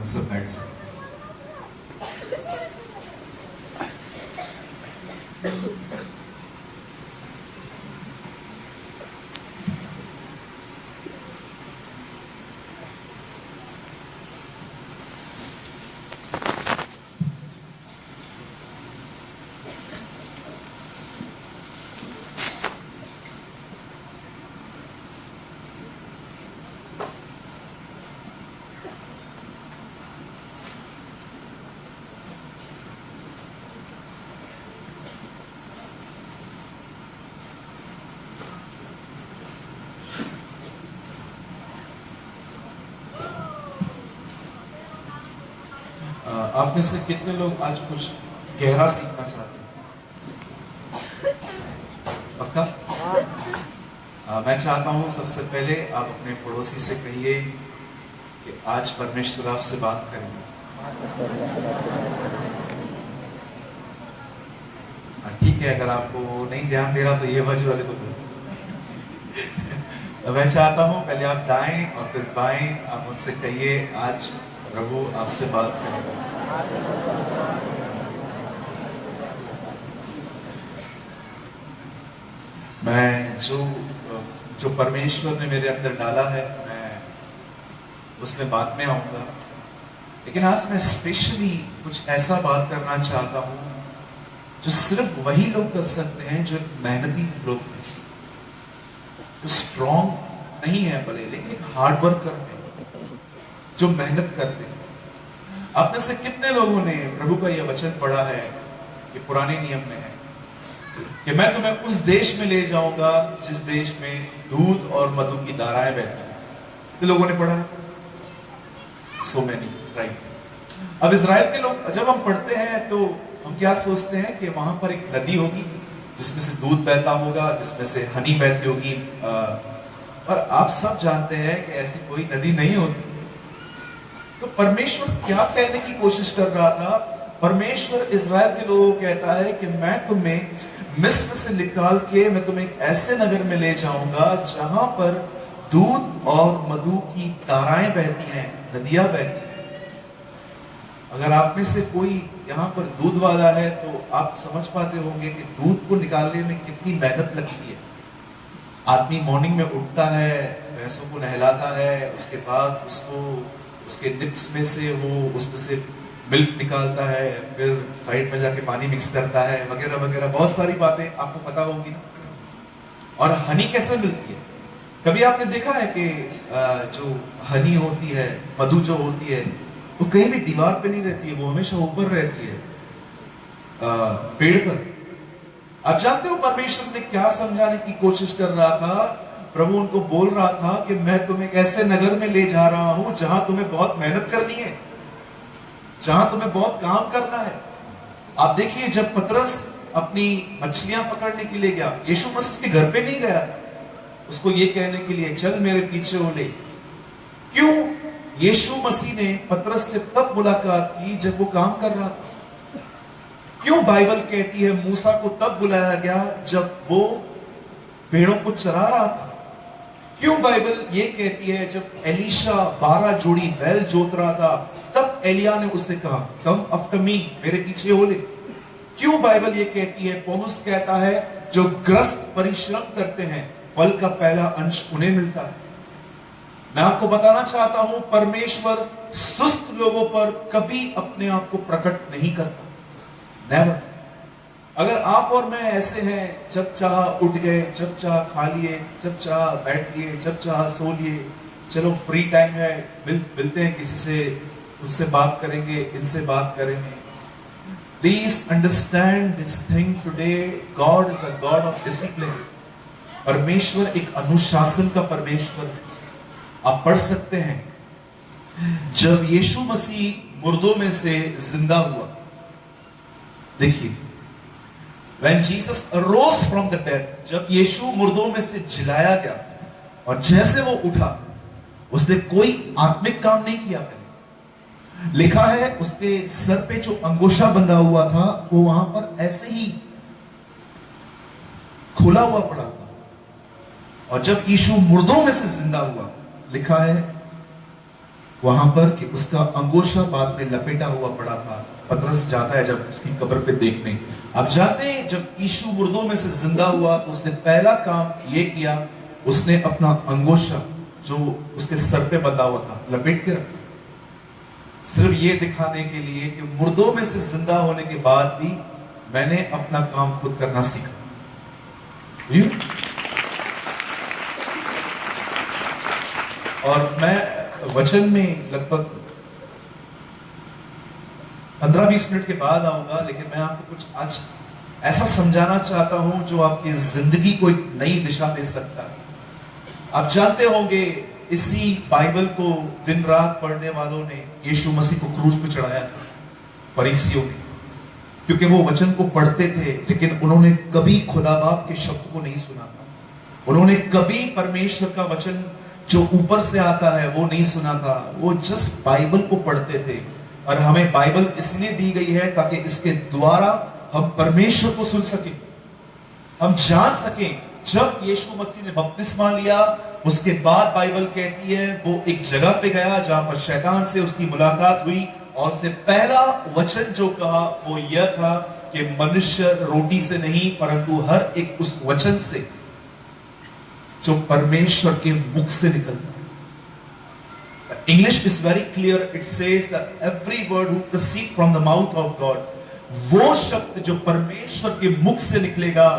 सब बैठ सकते आप में से कितने लोग आज कुछ गहरा सीखना चाहते हैं? पक्का? मैं चाहता हूं सबसे पहले आप अपने पड़ोसी से कहिए कि आज परमेश्वर आपसे बात करेंगे। ठीक है, अगर आपको नहीं ध्यान दे रहा तो ये बाजू वाले को तो मैं चाहता हूं पहले आप दाएं और फिर बाएं आप उनसे कहिए आज प्रभु आपसे बात करेंगे। मैं जो परमेश्वर ने मेरे अंदर डाला है मैं उसमें बात में आऊंगा, लेकिन आज मैं स्पेशली कुछ ऐसा बात करना चाहता हूं जो सिर्फ वही लोग कर सकते हैं जो मेहनती लोग, जो स्ट्रॉन्ग नहीं है भले लेकिन एक हार्ड वर्कर है, जो मेहनत करते हैं। आप में से कितने लोगों ने प्रभु का यह वचन पढ़ा है कि पुराने नियम में है कि मैं तुम्हें उस देश में ले जाऊंगा जिस देश में दूध और मधु की धाराएं बहती हैं? कितने लोगों ने पढ़ा? So many, right. अब इजराइल के लोग जब हम पढ़ते हैं तो हम क्या सोचते हैं कि वहां पर एक नदी होगी जिसमें से दूध बहता होगा, जिसमें से हनी बहती होगी, और आप सब जानते हैं कि ऐसी कोई नदी नहीं होती। तो परमेश्वर क्या कहने की कोशिश कर रहा था? परमेश्वर इजराइल के लोगों को कहता है कि मैं तुम्हें मिस्र से निकाल के मैं तुम्हें एक ऐसे नगर में ले जाऊंगा जहां पर दूध और मधु की धाराएं बहती हैं, नदियां बहती हैं। अगर आप में से कोई यहाँ पर दूध वाला है तो आप समझ पाते होंगे कि दूध को निकालने में कितनी मेहनत लगती है। आदमी मॉर्निंग में उठता है, भैंसों को नहलाता है, उसके बाद उसको उसके निप्स में से वो उसमें से मिल्क निकालता है, फिर साइड में जाके पानी मिक्स करता है, वगैरह वगैरह बहुत सारी बातें आपको पता होगी ना। और हनी कैसे मिलती है? कभी आपने देखा है कि जो हनी होती है, मधु जो होती है, वो कहीं भी दीवार पे नहीं रहती है, वो हमेशा ऊपर रहती है, पेड़ पर। आप जानते हो परमेश्वर ने क्या समझाने की कोशिश कर रहा था? प्रभु उनको बोल रहा था कि मैं तुम्हें एक ऐसे नगर में ले जा रहा हूं जहां तुम्हें बहुत मेहनत करनी है, जहां तुम्हें बहुत काम करना है। आप देखिए, जब पतरस अपनी मछलियां पकड़ने के लिए गया, यीशु मसीह उसके घर पे नहीं गया उसको ये कहने के लिए चल मेरे पीछे हो ले। क्यों यीशु मसीह ने पतरस से तब मुलाकात की जब वो काम कर रहा था? क्यों बाइबल कहती है मूसा को तब बुलाया गया जब वो भेड़ों को चरा रहा था? क्यों बाइबल ये कहती है जब एलीशा 12 जोड़ी बैल जोत रहा था तब एलिया ने उससे कहा कम आफ्टर मी, मेरे पीछे हो ले? क्यों बाइबल ये कहती है, पौलुस कहता है जो ग्रस्त परिश्रम करते हैं फल का पहला अंश उन्हें मिलता है। मैं आपको बताना चाहता हूं परमेश्वर सुस्त लोगों पर कभी अपने आप को प्रकट नहीं करता, नेवर। अगर आप और मैं ऐसे हैं, जब चाह उठ गए, जब चाह खा लिए, जब चाह बैठ लिए, जब चाह सो लिए, चलो फ्री टाइम है, मिलते हैं किसी से, उससे बात करेंगे, इनसे बात करेंगे। Please understand this thing today, God is a God of discipline. परमेश्वर एक अनुशासन का परमेश्वर है। आप पढ़ सकते हैं जब यीशु मसीह मुर्दों में से जिंदा हुआ, देखिए When Jesus arose from the dead, जब यीशु मुर्दों में से जिलाया गया और जैसे वो उठा, उसने कोई आत्मिक काम नहीं किया। लिखा है उसके सर पे जो अंगोछा बंधा हुआ था वो वहां पर ऐसे ही खुला हुआ पड़ा था। और जब यीशु मुर्दों में से जिंदा हुआ, लिखा है वहां पर कि उसका अंगोछा बाद में लपेटा हुआ पड़ा था। पतरस जाता है जब उसकी कब्र पे देखने। आप जानते हैं जब यीशु मुर्दों में से जिंदा हुआ तो उसने पहला काम ये किया, उसने अपना अंगोछा जो उसके सर पे बंधा हुआ था लपेट के रखा, सिर्फ ये दिखाने के लिए कि मुर्दों में से जिंदा होने के बाद भी मैंने अपना काम खुद करना सीखा। और मैं वचन में लगभग 15-20 मिनट के बाद आऊंगा, लेकिन मैं आपको कुछ आज ऐसा समझाना चाहता हूं जो आपकी जिंदगी को एक नई दिशा दे सकता है। आप जानते होंगे इसी बाइबल को दिन रात पढ़ने वालों ने यीशु मसीह को क्रूस पे चढ़ाया था, फरीसियों ने, क्योंकि वो वचन को पढ़ते थे लेकिन उन्होंने कभी खुदा बाप के शब्द को नहीं सुना था। उन्होंने कभी परमेश्वर का वचन जो ऊपर से आता है वो नहीं सुना था। वो जस्ट बाइबल को पढ़ते थे। और हमें बाइबल इसलिए दी गई है ताकि इसके द्वारा हम परमेश्वर को सुन सकें, हम जान सकें। जब यीशु मसीह ने बपतिस्मा लिया उसके बाद बाइबल कहती है वो एक जगह पे गया जहां पर शैतान से उसकी मुलाकात हुई और उससे पहला वचन जो कहा वो यह था कि मनुष्य रोटी से नहीं परंतु हर एक उस वचन से जो परमेश्वर के मुख से निकलता है। English is very clear, it says that every word who proceed from the mouth of God, वो शब्द जो परमेश्वर के मुख से निकलेगा।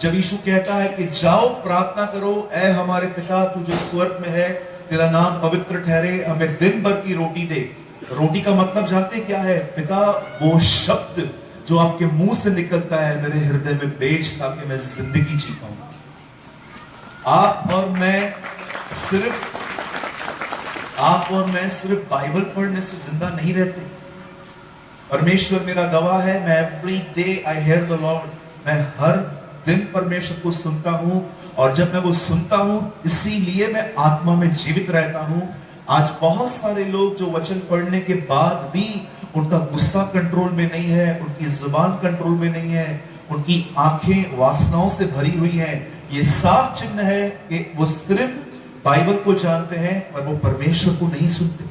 जब यीशु कहता है कि जाओ प्रार्थना करो, ऐ हमारे पिता तू जो स्वर्ग में है, तेरा नाम पवित्र ठहरे, हमें दिन भर की रोटी दे। रोटी का मतलब जानते क्या है? पिता, वो शब्द जो आपके मुंह से निकलता है मेरे हृदय में बेच ताकि मैं जिंदगी जी पाऊं। आप और मैं सिर्फ बाइबल पढ़ने से जिंदा नहीं रहते। परमेश्वर मेरा गवाह है, मैं every day I hear the Lord, मैं हर दिन परमेश्वर को सुनता हूं और जब मैं वो सुनता हूं इसीलिए मैं आत्मा में जीवित रहता हूं। आज बहुत सारे लोग जो वचन पढ़ने के बाद भी उनका गुस्सा कंट्रोल में नहीं है, उनकी जुबान कंट्रोल में नहीं है, उनकी आंखें वासनाओं से भरी हुई हैं। ये साफ चिन्ह है कि वो सिर्फ बाइबल को जानते हैं पर वो परमेश्वर को नहीं सुनते।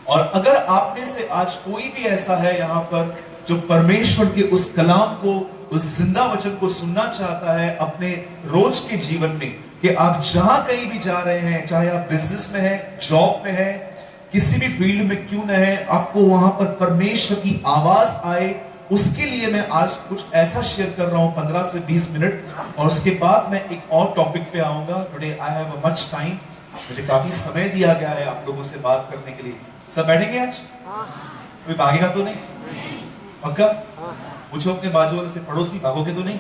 और अगर आप में से आज कोई भी ऐसा है यहां पर जो परमेश्वर के उस कलाम को, उस जिंदा वचन को सुनना चाहता है अपने रोज के जीवन में, कि आप जहां कहीं भी जा रहे हैं, चाहे आप बिजनेस में है, जॉब में है, किसी भी फील्ड में क्यों न है, आपको वहां पर परमेश्वर की आवाज आए, उसके लिए मैं आज कुछ ऐसा शेयर कर रहा हूं 15 से 20 मिनट। और उसके बाद मैं एक और टॉपिक पे आऊंगा। Today I have a much time, मुझे काफी समय दिया गया है आप लोगों से बात करने के लिए। सब बैठेंगे आज? कोई भागेगा तो नहीं? पक्का? पूछो अपने बाजू वाले से, पड़ोसी भागोगे तो नहीं?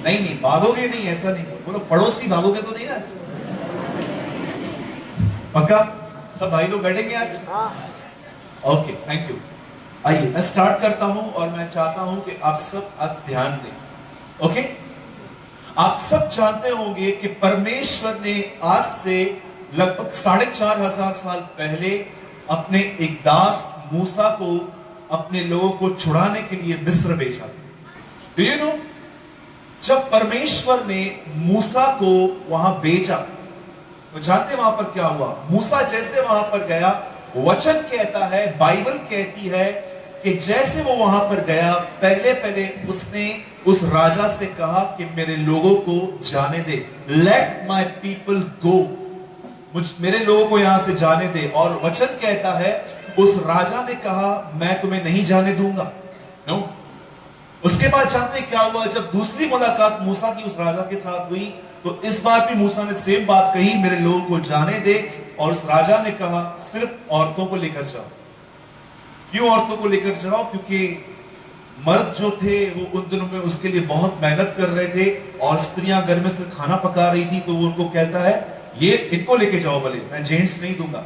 नहीं, भागोगे नहीं, ऐसा नहीं बोलो, पड़ोसी भागोगे तो नहीं ना आज? पक्का? सब भाई लोग बैठेंगे आज? Okay, thank you. आइए मैं स्टार्ट करता हूं और मैं चाहता हूं कि आप सब आज ध्यान दें। ओके, आप सब जानते होंगे कि परमेश्वर ने आज से लगभग 4500 साल पहले अपने एक दास मूसा को अपने लोगों को छुड़ाने के लिए मिस्र भेजा। डू यू नो, जब परमेश्वर ने मूसा को वहां भेजा तो जानते वहां पर क्या हुआ? मूसा जैसे वहां पर गया, वचन कहता है, बाइबल कहती है कि जैसे वो वहां पर गया, पहले उसने उस राजा से कहा कि मेरे लोगों को जाने दे, लेट माय पीपल गो, मेरे लोगों को यहां से जाने दे। और वचन कहता है उस राजा ने कहा मैं तुम्हें नहीं जाने दूंगा। नो, उसके बाद जानते क्या हुआ? जब दूसरी मुलाकात मूसा की उस राजा के साथ हुई तो इस बार भी मूसा ने सेम बात कही, मेरे लोगों को जाने दे। और उस राजा ने कहा सिर्फ औरतों को लेकर जाओ। क्यों औरतों को लेकर जाओ? क्योंकि मर्द जो थे वो उन दिनों में उसके लिए बहुत मेहनत कर रहे थे और स्त्रियां घर में सिर्फ खाना पका रही थी, तो वो उनको कहता है ये इनको लेके जाओ, भले मैं जेंट्स नहीं दूंगा।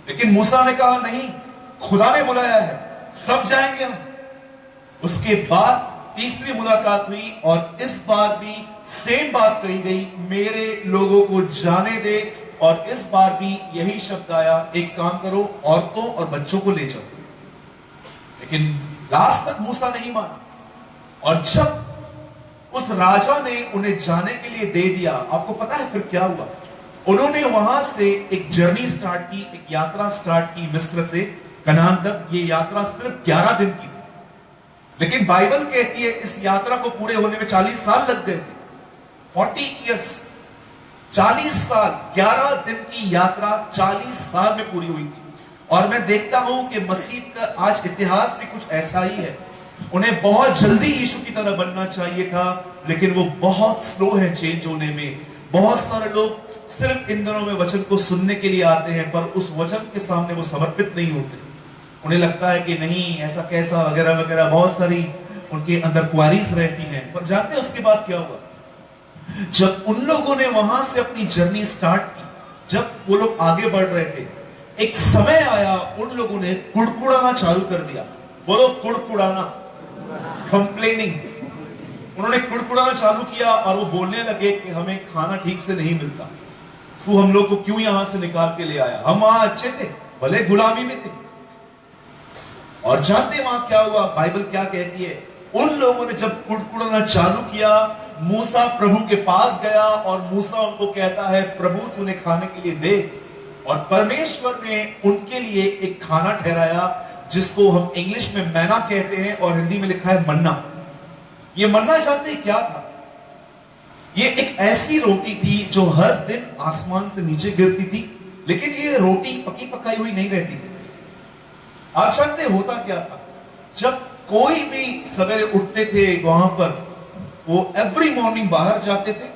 लेकिन मूसा ने कहा नहीं, खुदा ने बुलाया है, सब जाएंगे हम। उसके बाद तीसरी मुलाकात हुई और इस बार भी सेम बात कही गई, मेरे लोगों को जाने दे। और इस बार भी यही शब्द आया, एक काम करो, औरतों और बच्चों को ले जाओ। लेकिन लास्ट तक मूसा नहीं माना। और जब उस राजा ने उन्हें जाने के लिए दे दिया, आपको पता है फिर क्या हुआ? उन्होंने वहां से एक जर्नी स्टार्ट की, एक यात्रा स्टार्ट की मिस्र से कनान तक। ये यात्रा सिर्फ 11 दिन की थी, लेकिन बाइबल कहती है इस यात्रा को पूरे होने में 40 साल लग गए थे। 40 इयर्स, 40 साल, 11 दिन की यात्रा 40 साल में पूरी हुई थी। और मैं देखता हूं कि मसीह का आज इतिहास भी कुछ ऐसा ही है। उन्हें बहुत जल्दी यीशु की तरह बनना चाहिए था, लेकिन वो बहुत स्लो है चेंज होने में। बहुत सारे लोग सिर्फ इन दिनों में वचन को सुनने के लिए आते हैं, पर उस वचन के सामने वो समर्पित नहीं होते। उन्हें लगता है कि नहीं, ऐसा कैसा, वगैरह वगैरह, बहुत सारी उनके अंदर क्वारीज रहती हैं। पर जानते हैं उसके बाद क्या हुआ? जब उन लोगों ने वहां से अपनी जर्नी स्टार्ट की, जब वो लोग आगे बढ़ रहे थे, एक समय आया उन लोगों ने कुड़कुड़ाना चालू कर दिया। बोलो कुड़कुड़ाना, कंप्लेनिंग। उन्होंने कुड़कुड़ाना चालू किया और वो बोलने लगे कि हमें खाना ठीक से नहीं मिलता, तू हम लोग को क्यों यहां से निकाल के ले आया? हम वहां अच्छे थे, भले गुलामी में थे। और जानते वहां क्या हुआ? बाइबल क्या कहती है? उन लोगों ने जब कुड़कुड़ाना चालू किया, मूसा प्रभु के पास गया और मूसा उनको कहता है, प्रभु तूने खाने के लिए दे। और परमेश्वर ने उनके लिए एक खाना ठहराया जिसको हम इंग्लिश में मैना कहते हैं और हिंदी में लिखा है मन्ना। ये मन्ना जानते क्या था? ये एक ऐसी रोटी थी जो हर दिन आसमान से नीचे गिरती थी, लेकिन ये रोटी पकी पकाई हुई नहीं रहती थी। आप जानते होता क्या था? जब कोई भी सवेरे उठते थे, वहां पर वो एवरी मॉर्निंग बाहर जाते थे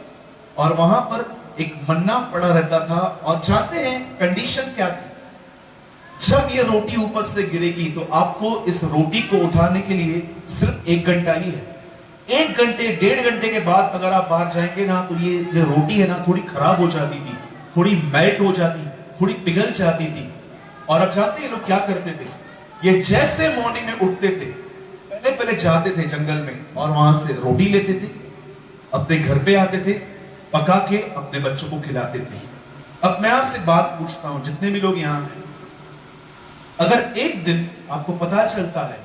और वहां पर एक मन्ना पड़ा रहता था। और जानते हैं कंडीशन क्या थी? जब ये रोटी ऊपर से गिरेगी तो आपको इस रोटी को उठाने के लिए सिर्फ 1 घंटा ही है। 1 घंटे, 1.5 घंटे के बाद अगर आप बाहर जाएंगे ना, तो ये जो रोटी है ना, थोड़ी खराब हो जाती थी, थोड़ी मेल्ट हो जाती, थोड़ी पिघल जाती थी। और अब जानते हैं लोग क्या करते थे? ये जैसे मॉर्निंग में उठते थे, पहले पहले जाते थे जंगल में और वहां से रोटी लेते थे, अपने घर पे आते थे, पका के अपने बच्चों को खिलाते थे। अब मैं आपसे बात पूछता हूं, जितने भी लोग यहां हैं, अगर एक दिन आपको पता चलता है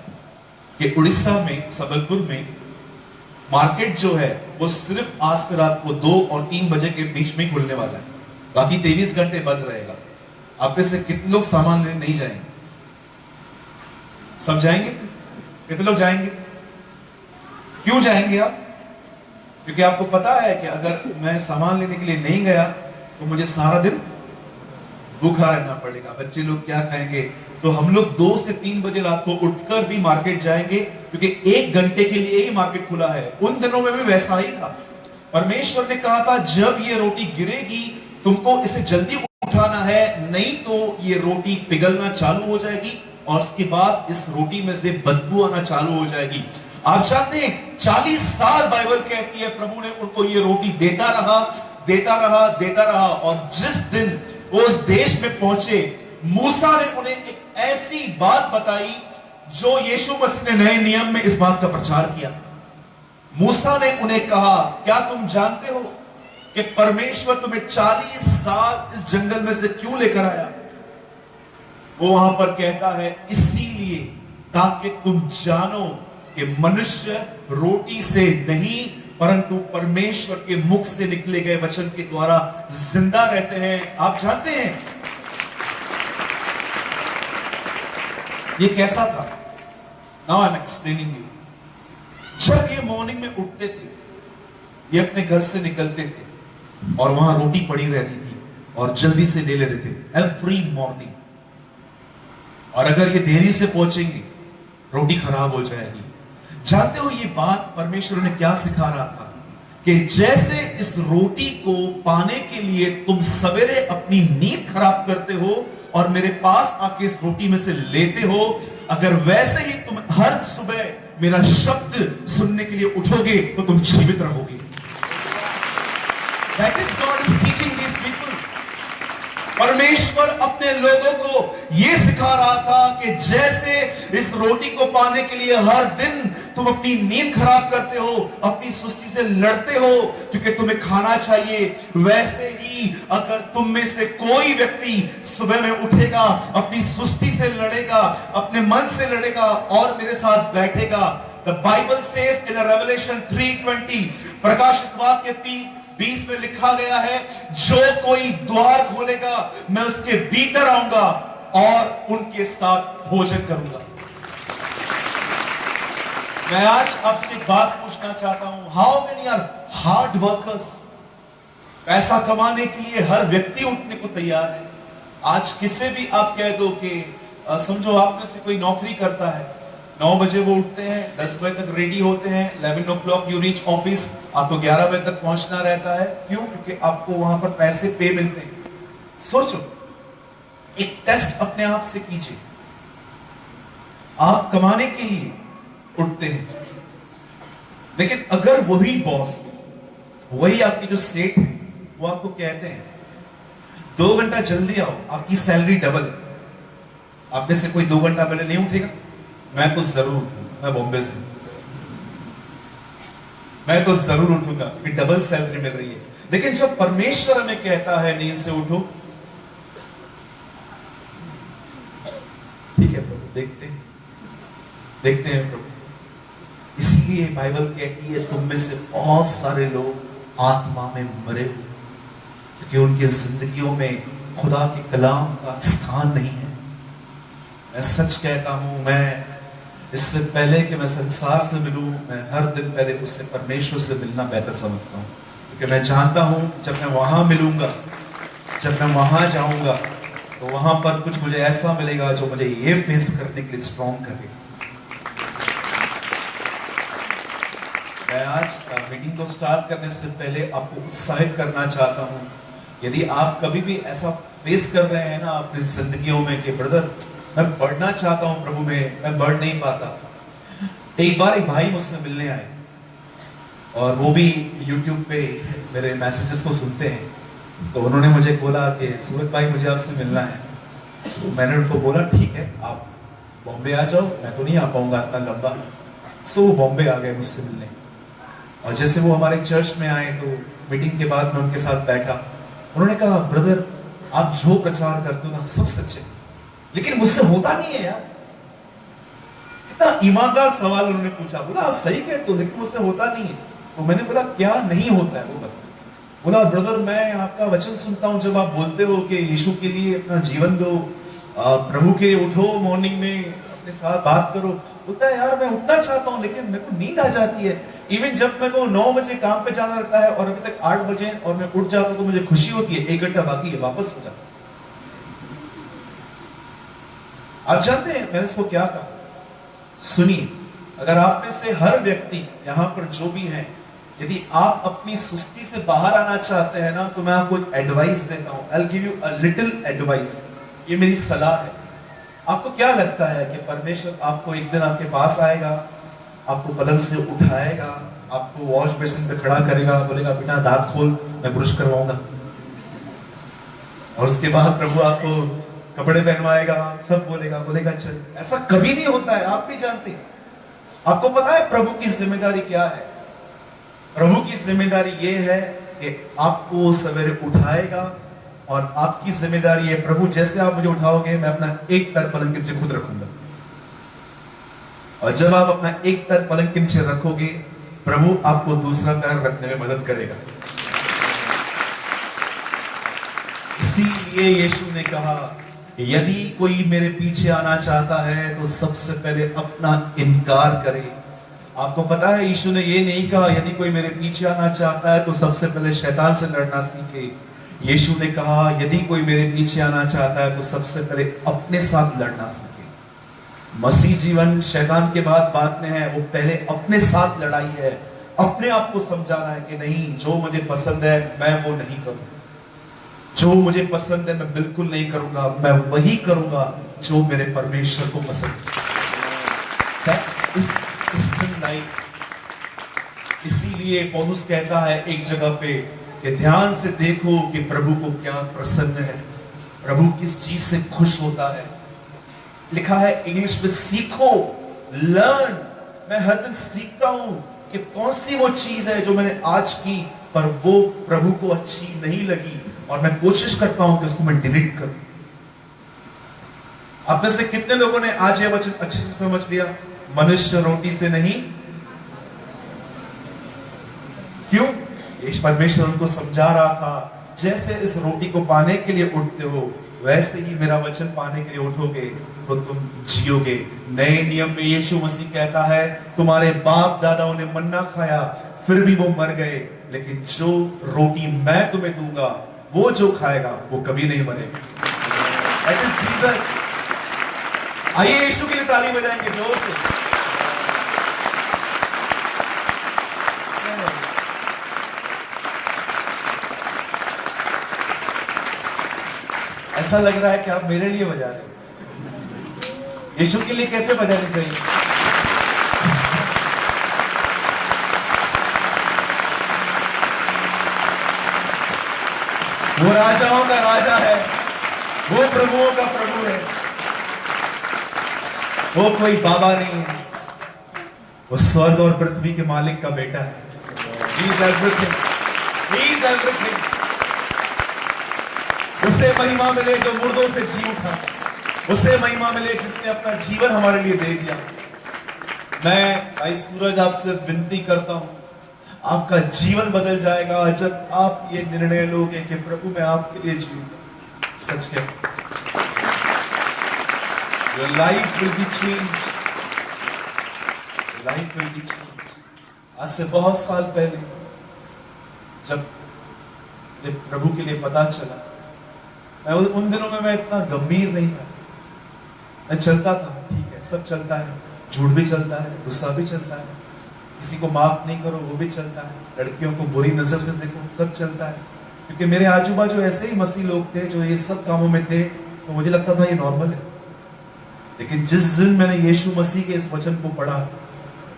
कि उड़ीसा में, सबलपुर में मार्केट जो है वो सिर्फ आज से रात को 2 और 3 बजे के बीच में खुलने वाला है, बाकी 23 घंटे बंद रहेगा, आप में से कितने लोग सामान लेने नहीं जाएंगे? सब जाएंगे? कितने लोग जाएंगे? क्यों जाएंगे आप? क्योंकि आपको पता है कि अगर मैं सामान लेने के लिए नहीं गया तो मुझे सारा दिन भूखा रहना पड़ेगा। बच्चे लोग क्या कहेंगे? तो हम लोग 2 से 3 बजे रात को उठकर भी मार्केट जाएंगे, क्योंकि 1 घंटे के लिए ही मार्केट खुला है। उन दिनों में भी वैसा ही था। परमेश्वर ने कहा था जब ये रोटी गिरेगी तुमको इसे जल्दी उठाना है, नहीं तो ये रोटी पिघलना चालू हो जाएगी और उसके बाद इस रोटी में से बदबू आना चालू हो जाएगी। आप जानते हैं 40 साल बाइबल कहती है प्रभु ने उनको ये रोटी देता रहा, देता रहा, देता रहा। और जिस दिन वो उस देश में पहुंचे, मूसा ने उन्हें एक ऐसी बात बताई जो यीशु मसीह ने नए नियम में इस बात का प्रचार किया। मूसा ने उन्हें कहा, क्या तुम जानते हो कि परमेश्वर तुम्हें 40 साल इस जंगल में से क्यों लेकर आया? वो वहां पर कहता है, इसीलिए ताकि तुम जानो कि मनुष्य रोटी से नहीं परंतु परमेश्वर के मुख से निकले गए वचन के द्वारा जिंदा रहते हैं। आप जानते हैं ये कैसा था? Now I am explaining you. जब ये मॉर्निंग में उठते थे, ये अपने घर से निकलते थे और वहां रोटी पड़ी रहती थी और जल्दी से ले लेते थे एवरी मॉर्निंग। और अगर ये देरी से पहुंचेंगे, रोटी खराब हो जाएगी। जानते हो ये बात परमेश्वर ने क्या सिखा रहा था? कि जैसे इस रोटी को पाने के लिए तुम सवेरे अपनी नींद खराब करते हो और मेरे पास आके इस रोटी में से लेते हो, अगर वैसे ही तुम हर सुबह मेरा शब्द सुनने के लिए उठोगे तो तुम जीवित रहोगे। That is God is teaching these people. परमेश्वर अपने लोगों को यह सिखा रहा था कि जैसे इस रोटी को पाने के लिए हर दिन तुम अपनी नींद खराब करते हो, अपनी सुस्ती से लड़ते हो क्योंकि तुम्हें खाना चाहिए, वैसे ही अगर तुम में से कोई व्यक्ति सुबह में उठेगा, अपनी सुस्ती से लड़ेगा, अपने मन से लड़ेगा और मेरे साथ बैठेगा। The Bible says in Revelation 3:20, प्रकाशित वाक्य 20 में लिखा गया है, जो कोई द्वार खोलेगा मैं उसके भीतर आऊंगा और उनके साथ भोजन करूंगा। मैं आज आपसे एक बात पूछना चाहता हूं, how many are hard workers? पैसा कमाने के लिए हर व्यक्ति उठने को तैयार है। आज किसे भी आप कह दो कि समझो आप में से कोई नौकरी करता है, 9 बजे वो उठते हैं, 10 बजे तक रेडी होते हैं, 11 o'clock यू रीच ऑफिस, आपको 11 बजे तक पहुंचना रहता है। क्यों? क्योंकि आपको वहां पर पैसे पे मिलते हैं। सोचो, एक टेस्ट अपने आप से कीजिए। आप कमाने के लिए उठते हैं, लेकिन अगर वही बॉस, वही आपके जो सेठ है, वो आपको कहते हैं 2 घंटा जल्दी आओ, आपकी सैलरी डबल है, आप में से कोई 2 घंटा पहले नहीं उठेगा? मैं तो जरूर उठूंगा, मैं बॉम्बे से, मैं तो जरूर उठूंगा कि डबल सैलरी मिल रही है। लेकिन जब परमेश्वर हमें कहता है नींद से उठो, ठीक है प्रभु, देखते हैं प्रभु। इसलिए बाइबल कहती है तुम में से बहुत सारे लोग आत्मा में मरे हो, क्योंकि उनकी जिंदगियों में खुदा के कलाम का स्थान नहीं है। मैं सच कहता हूं, मैं इससे पहले कि मैं संसार से मिलूं, मैं हर दिन पहले उससे, परमेश्वर से मिलना बेहतर समझता हूं, क्योंकि मैं जानता हूं जब मैं वहां मिलूंगा, जब मैं वहां जाऊंगा, तो वहां पर कुछ मुझे ऐसा मिलेगा जो मुझे ये फेस करने के लिए स्ट्रॉन्ग करेगा। मैं आज मीटिंग को स्टार्ट करने से पहले आपको उत्साहित करना चाहता हूं, यदि आप कभी भी ऐसा फेस कर रहे हैं ना अपनी जिंदगियों में कि ब्रदर मैं बढ़ना चाहता हूं प्रभु में, मैं बढ़ नहीं पाता। एक बार एक भाई मुझसे मिलने आए और वो भी YouTube पे मेरे मैसेजेस को सुनते हैं, तो उन्होंने मुझे बोला कि सूरज भाई मुझे आपसे मिलना है। तो मैंने उनको बोला ठीक है, आप बॉम्बे आ जाओ, मैं तो नहीं आ पाऊंगा इतना लंबा। सो वो बॉम्बे आ गए मुझसे मिलने, और जैसे वो हमारे चर्च में आए तो मीटिंग के बाद मैं उनके साथ बैठा। उन्होंने कहा ब्रदर आप जो प्रचार करते हो ना सब सच्चे, लेकिन मुझसे होता नहीं है यार। इतना ईमानदार सवाल उन्होंने पूछा। बोला आप सही कहते हो लेकिन मुझसे होता नहीं है। तो मैंने बोला क्या नहीं होता है वो बता। बोला ब्रदर मैं आपका वचन सुनता हूं, जब आप बोलते हो कि यीशु के लिए अपना जीवन दो, प्रभु के लिए उठो, मॉर्निंग में अपने साथ बात करो। बोलता है यार मैं उठना चाहता हूं लेकिन मेरे को नींद आ जाती है। इवन जब मेरे को 9 बजे काम पे जाना रहता है और अभी तक 8 बजे और मैं उठ जाता हूं तो मुझे खुशी होती है, 1 घंटा बाकी है वापस हो जाता। आप जानते हैं मैंने इसको क्या कहा? सुनिए, अगर आप में से हर व्यक्ति यहां पर जो भी है, यदि आप अपनी सुस्ती से बाहर आना चाहते हैं ना, तो मैं आपको एक एडवाइस देता हूं। I will give you a little advice. ये मेरी सलाह है। आपको क्या लगता है कि परमेश्वर आपको एक दिन आपके पास आएगा, आपको पलंग से उठाएगा, आपको वॉश बेसिन पे खड़ा करेगा, बोलेगा बेटा दांत खोल मैं ब्रश करवाऊंगा, और उसके बाद प्रभु आपको कपड़े पहनवाएगा, सब बोलेगा चल? ऐसा कभी नहीं होता है, आप भी जानते हैं। आपको पता है प्रभु की जिम्मेदारी क्या है? प्रभु की जिम्मेदारी यह है कि आपको सवेरे उठाएगा, और आपकी जिम्मेदारी है प्रभु जैसे आप मुझे उठाओगे मैं अपना एक पैर पलंग के नीचे खुद रखूंगा, और जब आप अपना एक पैर पलंग के नीचे रखोगे प्रभु आपको दूसरा पैर रखने में मदद करेगा। इसीलिए यीशु ने कहा यदि कोई मेरे पीछे आना चाहता है तो सबसे पहले अपना इनकार करे। आपको पता है यीशु ने ये नहीं कहा यदि कोई मेरे पीछे आना चाहता है तो सबसे पहले शैतान से लड़ना सीखे। यीशु ने कहा यदि कोई मेरे पीछे आना चाहता है तो सबसे पहले अपने साथ लड़ना सीखे। मसीह जीवन शैतान के बात में है, वो पहले अपने साथ लड़ाई है। अपने आप को समझाना है कि नहीं, जो मुझे पसंद है मैं वो नहीं करूंगा, जो मुझे पसंद है मैं बिल्कुल नहीं करूंगा, मैं वही करूंगा जो मेरे परमेश्वर को पसंद है। इसीलिए पौलुस कहता है एक जगह पे कि ध्यान से देखो कि प्रभु को क्या प्रसन्न है, प्रभु किस चीज से खुश होता है। लिखा है इंग्लिश में सीखो, लर्न। मैं हर दिन सीखता हूं कि कौन सी वो चीज है जो मैंने आज की पर वो प्रभु को अच्छी नहीं लगी, और मैं कोशिश करता हूं कि उसको मैं डिलीट करूं। आप में से कितने लोगों ने आज यह वचन अच्छे से समझ लिया? मनुष्य रोटी से नहीं। क्यों? यीशु परमेश्वर उनको समझा रहा था, जैसे इस रोटी को पाने के लिए उठते हो, वैसे ही मेरा वचन पाने के लिए उठोगे तो तुम जियोगे। नए नियम में यीशु मसीह कहता है, तुम्हारे बाप दादाओं ने मन्ना खाया फिर भी वो मर गए, लेकिन जो रोटी मैं तुम्हें दूंगा वो जो खाएगा वो कभी नहीं मरेगा। That is Jesus। आइए यीशु के लिए ताली बजाएंगे जोर से। ऐसा लग रहा है कि आप मेरे लिए बजा रहे हो। यीशु के लिए कैसे बजानी चाहिए? वो राजाओं का राजा है, वो प्रभुओं का प्रभु है, वो कोई बाबा नहीं है, वो स्वर्ग और पृथ्वी के मालिक का बेटा है। He is everything. He is everything. उसे महिमा मिले जो मुर्दों से जी उठा, उसे महिमा मिले जिसने अपना जीवन हमारे लिए दे दिया। मैं भाई सूरज आपसे विनती करता हूं, आपका जीवन बदल जाएगा जब आप ये निर्णय लोगे कि प्रभु मैं आपके लिए जीऊंगा। सच है, your life will be changed. Life will be changed. आज से बहुत साल पहले जब प्रभु के लिए पता चला, मैं उन दिनों में मैं इतना गंभीर नहीं था। मैं चलता था, ठीक है, सब चलता है, झूठ भी चलता है, गुस्सा भी चलता है, किसी को माफ नहीं करो वो भी चलता है, लड़कियों को बुरी नजर से देखो सब चलता है। क्योंकि मेरे आजू बाजू ऐसे ही मसीह लोग थे जो ये सब कामों में थे, तो मुझे लगता था ये नॉर्मल है। लेकिन जिस दिन मैंने यीशु मसीह के इस वचन को पढ़ा,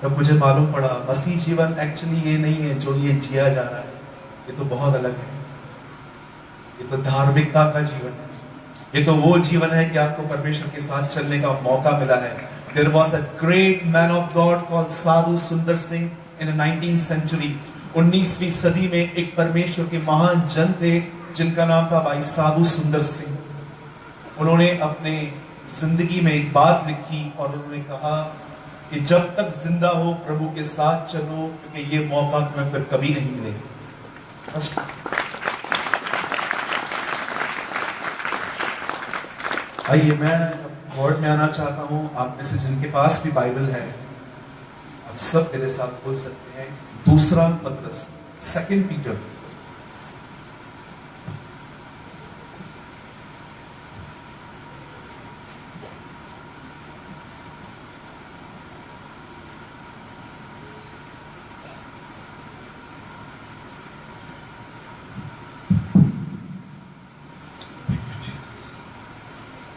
तब मुझे मालूम पड़ा मसीह जीवन एक्चुअली ये नहीं है जो ये जिया जा रहा है, ये तो बहुत अलग है। ये तो धार्मिकता का जीवन है, ये तो वो जीवन है कि आपको परमेश्वर के साथ चलने का मौका मिला है। There was a great man of God called साधु सुंदर Singh in the 19th century। 19वीं सदी में एक परमेश्वर के महान जन थे जिनका नाम था भाई साधु सुंदर सिंह। उन्होंने अपने जिंदगी में एक बात लिखी और उन्होंने कहा कि जब तक जिंदा हो प्रभु के साथ चलो, क्योंकि ये मौका तुम्हें फिर कभी नहीं मिलेगा। आइए मैं वर्ड में आना चाहता हूं। आप में से जिनके पास भी बाइबल है, आप सब मेरे साथ बोल सकते हैं, दूसरा पत्रस, 2 पीटर।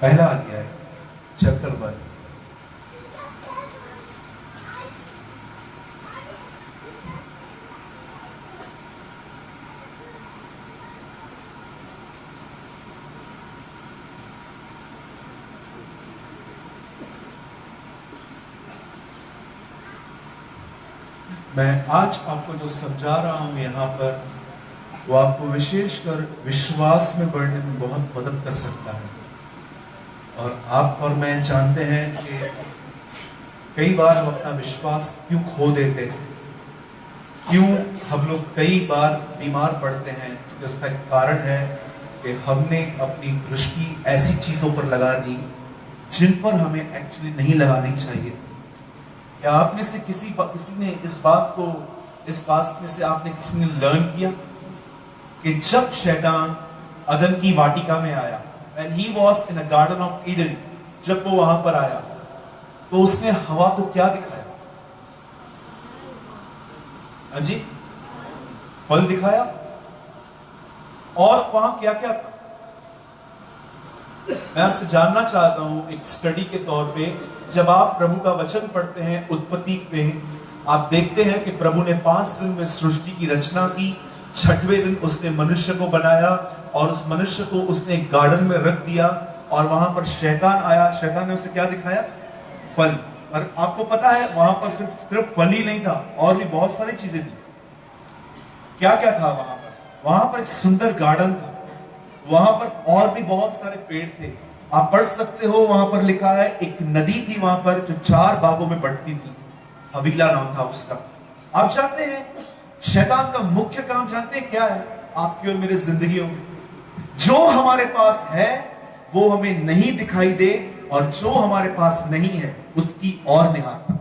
पहला अध्याय, चैप्टर 1। मैं आज आपको जो समझा रहा हूं यहाँ पर, वो आपको विशेषकर विश्वास में बढ़ने में बहुत मदद कर सकता है। और आप और मैं जानते हैं कि कई बार हम अपना विश्वास क्यों खो देते हैं, क्यों हम लोग कई बार बीमार पड़ते हैं। जिसका कारण है कि हमने अपनी दृष्टि ऐसी चीजों पर लगा दी जिन पर हमें एक्चुअली नहीं लगानी चाहिए। या आप में से किसी ने इस बात में से आपने किसी ने लर्न किया कि जब शैतान अदन की वाटिका में आया, when he was in the garden of Eden, जब वो वहां पर आया तो उसने हवा को क्या दिखाया? जी, फल दिखाया। और वहां क्या क्या था? मैं आपसे जानना चाहता हूं एक स्टडी के तौर पे, जब आप प्रभु का वचन पढ़ते हैं उत्पत्ति पे, आप देखते हैं कि प्रभु ने 5 दिन में सृष्टि की रचना की, 6वें दिन उसने मनुष्य को बनाया और उस मनुष्य को उसने गार्डन में रख दिया। और वहां पर शैतान आया, शैतान ने उसे क्या दिखाया? फल। और आपको पता है वहां पर सिर्फ फल ही नहीं था, और भी बहुत सारी चीजें थी। क्या क्या था वहां पर? वहां पर एक सुंदर गार्डन था, वहां पर और भी बहुत सारे पेड़ थे। आप पढ़ सकते हो, वहां पर लिखा है एक नदी थी वहां पर जो 4 भागों में बंटती थी, हवीला नाम था उसका। आप जानते हैं शैतान का मुख्य काम जानते हैं क्या है? आपकी और मेरे जिंदगियों में जो हमारे पास है वो हमें नहीं दिखाई दे, और जो हमारे पास नहीं है उसकी और निहारना।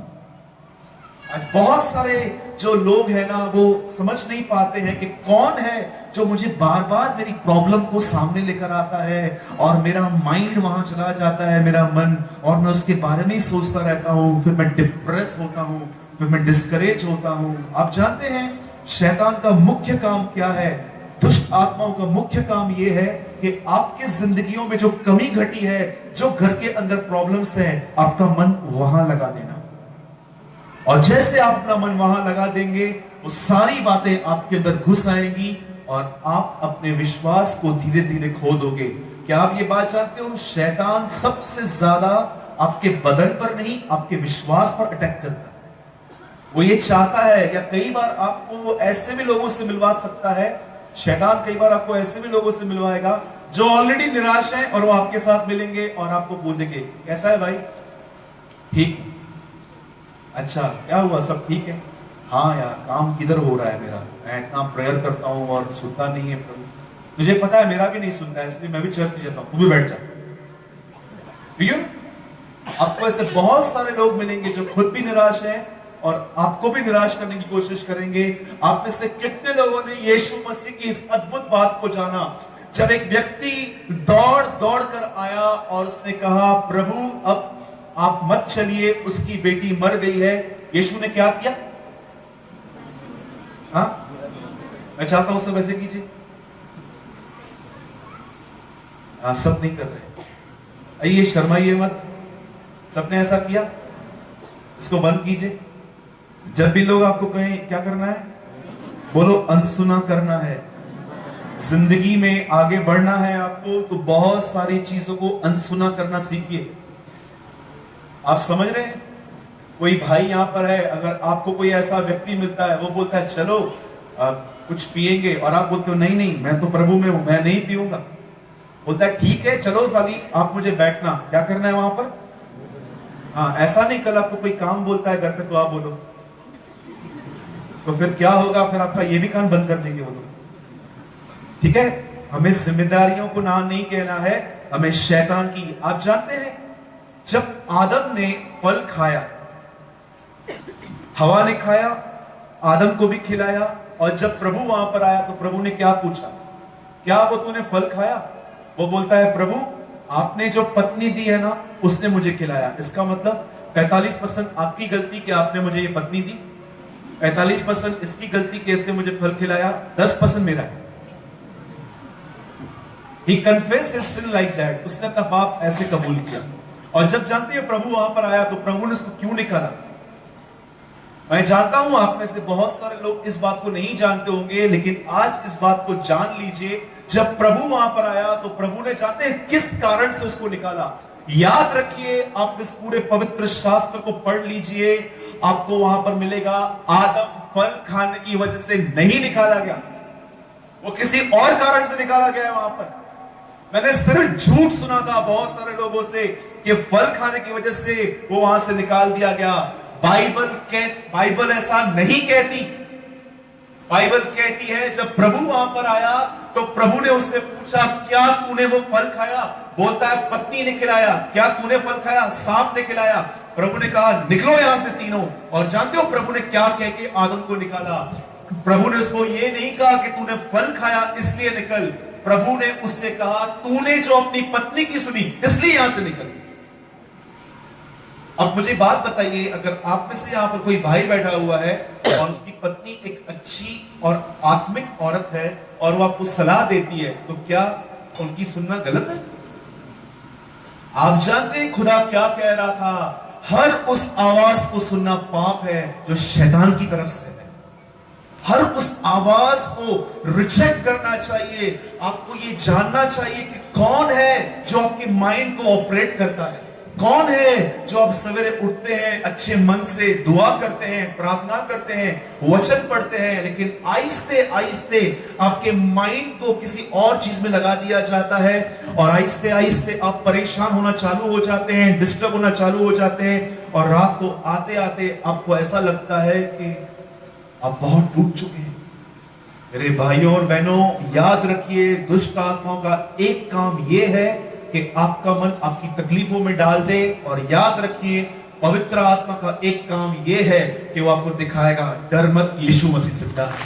आज बहुत सारे जो लोग हैं ना, वो समझ नहीं पाते हैं कि कौन है जो मुझे बार बार मेरी प्रॉब्लम को सामने लेकर आता है, और मेरा माइंड वहां चला जाता है, मेरा मन, और मैं उसके बारे में ही सोचता रहता हूं, फिर मैं डिप्रेस होता हूं, फिर मैं डिस्करेज होता हूं। आप जानते हैं शैतान का मुख्य काम क्या है? दुष्ट आत्माओं का मुख्य काम यह है कि आपकी जिंदगियों में जो कमी घटी है, जो घर के अंदर प्रॉब्लम्स हैं, आपका मन वहां लगा देना। और जैसे आप अपना मन वहां लगा देंगे, वो सारी बातें आपके अंदर घुस आएंगी और आप अपने विश्वास को धीरे धीरे खो दोगे। क्या आप ये बात जानते हो? शैतान सबसे ज्यादा आपके बदन पर नहीं, आपके विश्वास पर अटैक करता है। वो ये चाहता है, या कई बार आपको ऐसे भी लोगों से मिलवा सकता है, शैतान कई बार आपको ऐसे भी लोगों से मिलवाएगा जो ऑलरेडी निराश हैं, और वो आपके साथ मिलेंगे और आपको बोलेंगे कैसा है भाई? ठीक। अच्छा, क्या हुआ? सब ठीक है? हाँ यार, काम किधर हो रहा है मेरा, मैं इतना प्रेयर करता हूं और सुनता नहीं है प्रभु। मुझे पता है मेरा भी नहीं सुनता है, इसलिए मैं भी चर्च में जाता हूं, तू भी बैठ जा। आपको ऐसे बहुत सारे लोग मिलेंगे जो खुद भी निराश हैं और आपको भी निराश करने की कोशिश करेंगे। आप में से कितने लोगों ने यीशु मसीह की इस अद्भुत बात को जाना, जब एक व्यक्ति दौड़ दौड़ कर आया और उसने कहा, प्रभु अब आप मत चलिए, उसकी बेटी मर गई है। यीशु ने क्या किया? हाँ, मैं चाहता हूं सब ऐसे कीजिए। हाँ, सब नहीं कर रहे, आइए शर्माइए मत। सबने ऐसा किया, इसको बंद कीजिए। जब भी लोग आपको कहें क्या करना है, बोलो अनसुना करना है। जिंदगी में आगे बढ़ना है आपको, तो बहुत सारी चीजों को अनसुना करना सीखिए। आप समझ रहे हैं? कोई भाई यहां पर है, अगर आपको कोई ऐसा व्यक्ति मिलता है, वो बोलता है चलो कुछ पिएंगे, और आप बोलते हो नहीं नहीं मैं तो प्रभु में हूं, मैं नहीं पीऊंगा। बोलता है ठीक है चलो साली, आप मुझे बैठना, क्या करना है वहां पर? हाँ, ऐसा नहीं कल आपको कोई काम बोलता है घर पे तो आप बोलो, तो फिर क्या होगा? फिर आपका ये भी काम बंद कर देंगे वो लोग। ठीक है, हमें जिम्मेदारियों को ना नहीं कहना है, हमें शैतान की। आप जानते हैं जब आदम ने फल खाया, हवा ने खाया, आदम को भी खिलाया, और जब प्रभु वहां पर आया तो प्रभु ने क्या पूछा? क्या वो तूने फल खाया? वो बोलता है प्रभु आपने जो पत्नी दी है ना, उसने मुझे खिलाया। इसका मतलब 45% आपकी गलती कि आपने मुझे ये पत्नी दी, 45% इसकी गलती कि इसने मुझे फल खिलाया, 10% मेरा है। He confessed his sin like that. उसने अपना पाप ऐसे कबूल किया। और जब जानते हैं प्रभु वहां पर आया तो प्रभु ने उसको क्यों निकाला? मैं जानता हूं आप में से बहुत सारे लोग इस बात को नहीं जानते होंगे, लेकिन आज इस बात को जान लीजिए। जब प्रभु वहां पर आया तो प्रभु ने जानते हैं किस कारण से उसको निकाला। याद रखिए, आप इस पूरे पवित्र शास्त्र को पढ़ लीजिए, आपको वहां पर मिलेगा आदम फल खाने की वजह से नहीं निकाला गया, वो किसी और कारण से निकाला गया है। वहां पर मैंने सिर्फ झूठ सुना था बहुत सारे लोगों से कि फल खाने की वजह से वो वहां से निकाल दिया गया। बाइबल ऐसा नहीं कहती। बाइबल कहती है जब प्रभु वहां पर आया तो प्रभु ने उससे पूछा क्या तूने वो फल खाया? बोलता है पत्नी ने खिलाया। क्या तूने फल खाया? सांप ने खिलाया। प्रभु ने कहा निकलो यहां से तीनों। और जानते हो प्रभु ने क्या कह के आदम को निकाला? प्रभु ने उसको ये नहीं कहा कि तूने फल खाया इसलिए निकल। प्रभु ने उससे कहा तूने जो अपनी पत्नी की सुनी इसलिए यहां से निकल। अब मुझे बात बताइए, अगर आप में से यहां पर कोई भाई बैठा हुआ है और उसकी पत्नी एक अच्छी और आत्मिक औरत है और वो आपको सलाह देती है, तो क्या उनकी सुनना गलत है? आप जानते हैं खुदा क्या कह रहा था? हर उस आवाज को सुनना पाप है जो शैतान की तरफ से है। हर उस आवाज को रिजेक्ट करना चाहिए। आपको ये जानना चाहिए कि कौन है जो आपके माइंड को ऑपरेट करता है, कौन है जो आप सवेरे उठते हैं अच्छे मन से दुआ करते हैं, प्रार्थना करते हैं, वचन पढ़ते हैं, लेकिन आहिस्ते आहिस्ते आपके माइंड को किसी और चीज में लगा दिया जाता है और आहिस्ते आहिस्ते आप परेशान होना चालू हो जाते हैं, डिस्टर्ब होना चालू हो जाते हैं और रात को आते आते आपको ऐसा लगता है कि आप बहुत टूट चुके हैं, मेरे भाइयों और बहनों, याद रखिए, दुष्ट आत्माओं का एक काम यह है कि आपका मन आपकी तकलीफों में डाल दे। और याद रखिए, पवित्र आत्मा का एक काम यह है कि वो आपको दिखाएगा, डर मत, यीशु मसीह जिंदा है।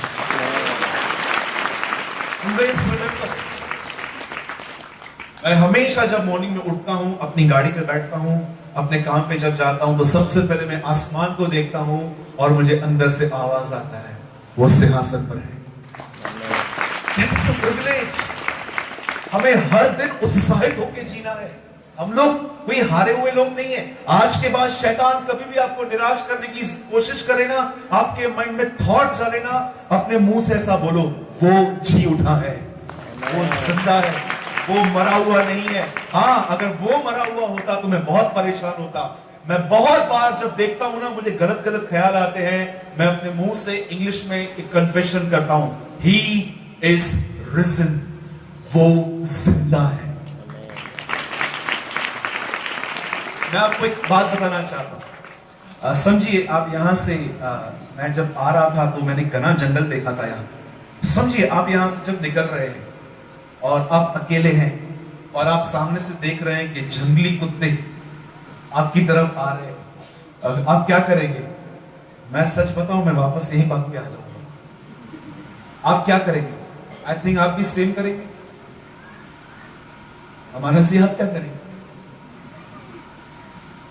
मैं हमेशा जब मॉर्निंग में उठता हूं, अपनी गाड़ी पे बैठता हूं, अपने काम पे जब जाता हूं, तो सबसे पहले मैं आसमान को देखता हूं और मुझे अंदर से आवाज आता है, वो सिंहासन पर है। हमें हर दिन उत्साहित होकर जीना है। हम लोग कोई हारे हुए लोग नहीं है। आज के बाद शैतान कभी भी आपको निराश करने की कोशिश करे ना, आपके माइंड में थॉट चले ना, अपने मुंह से ऐसा बोलो, वो जी उठा है, वो जिंदा है, वो मरा हुआ नहीं है। हाँ, अगर वो मरा हुआ होता तो मैं बहुत परेशान होता। मैं बहुत बार जब देखता हूं ना, मुझे गलत गलत ख्याल आते हैं, मैं अपने मुंह से इंग्लिश में एक कन्फेशन करता हूं, ही इज रिजन, वो जिंदा है। मैं आपको एक बात बताना चाहता हूं। समझिए, आप यहां से मैं जब आ रहा था तो मैंने घना जंगल देखा था यहां। समझिए, आप यहां से जब निकल रहे हैं और आप अकेले हैं और आप सामने से देख रहे हैं कि जंगली कुत्ते आपकी तरफ आ रहे हैं, आप क्या करेंगे? मैं सच बताऊं, मैं वापस यहीं भाग के आ जाऊंगा। आप क्या करेंगे? आई थिंक आप भी सेम करेंगे। हमारा जी, आप क्या करेंगे?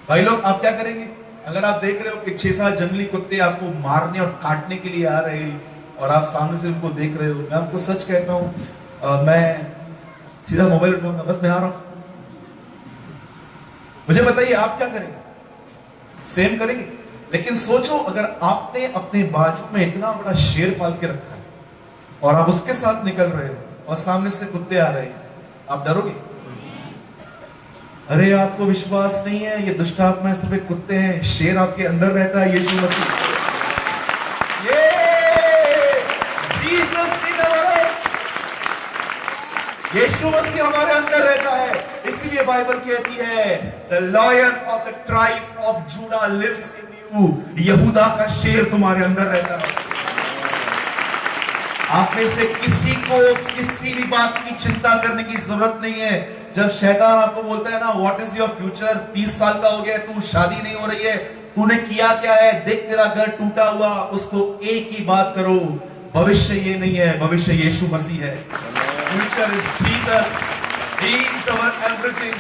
भाई लोग, आप क्या करेंगे? अगर आप देख रहे हो कि 6-7 जंगली कुत्ते आपको मारने और काटने के लिए आ रहे हैं और आप सामने से उनको देख रहे हो, मैं आपको सच कहता हूं, मैं सीधा मोबाइल उठाऊंगा, बस मैं आ रहा हूं। मुझे बताइए, आप क्या करेंगे? सेम करेंगे? लेकिन सोचो, अगर आपने अपने बाजू में इतना बड़ा शेर पाल के रखा है और आप उसके साथ निकल रहे हो और सामने से कुत्ते आ रहे हैं, आप डरोगे? अरे, आपको विश्वास नहीं है, ये दुष्ट आत्मा सिर्फ एक कुत्ते हैं, शेर आपके अंदर रहता है, यीशु मसीह। यीशु मसीह हमारे अंदर रहता है। इसीलिए बाइबल कहती है, the lion of the tribe of Judah lives in you. यहूदा का शेर तुम्हारे अंदर रहता है। आप में से किसी को किसी भी बात की चिंता करने की जरूरत नहीं है। जब शैतान आपको बोलता है ना, व्हाट इज योर फ्यूचर, 30 साल का हो गया, तू शादी नहीं हो रही है, तूने किया क्या है, देख तेरा घर टूटा हुआ, उसको एक ही बात करो, भविष्य ये नहीं है, भविष्य यीशु मसीह है। Future is Jesus, he is our everything.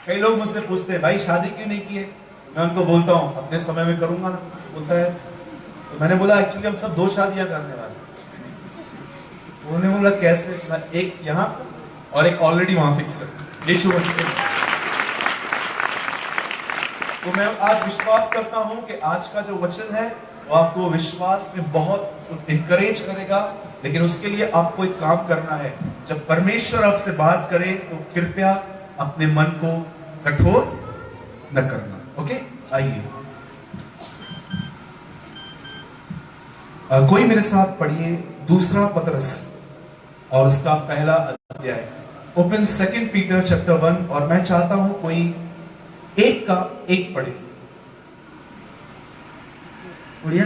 कई लोग मुझसे पूछते हैं, भाई शादी क्यों नहीं की है? मैं उनको बोलता हूं, अपने समय में करूंगा ना। बोलता है, तो मैंने बोला, एक्चुअली हम सब 2 शादियां करने वाले। उन्होंने बोला, कैसे? एक यहां और एक ऑलरेडी वहां फिक्स है, यीशु मसीह। तो मैं आज विश्वास करता हूं कि आज का जो वचन है वो आपको विश्वास में बहुत इंकरेज करेगा। लेकिन उसके लिए आपको एक काम करना है। जब परमेश्वर आपसे बात करे तो कृपया अपने मन को कठोर न करना। ओके, आइए कोई मेरे साथ पढ़िए 2 पतरस और उसका पहला अध्याय। Open 2 Peter chapter 1। और मैं चाहता हूं कोई एक का एक पढ़े। ओडिया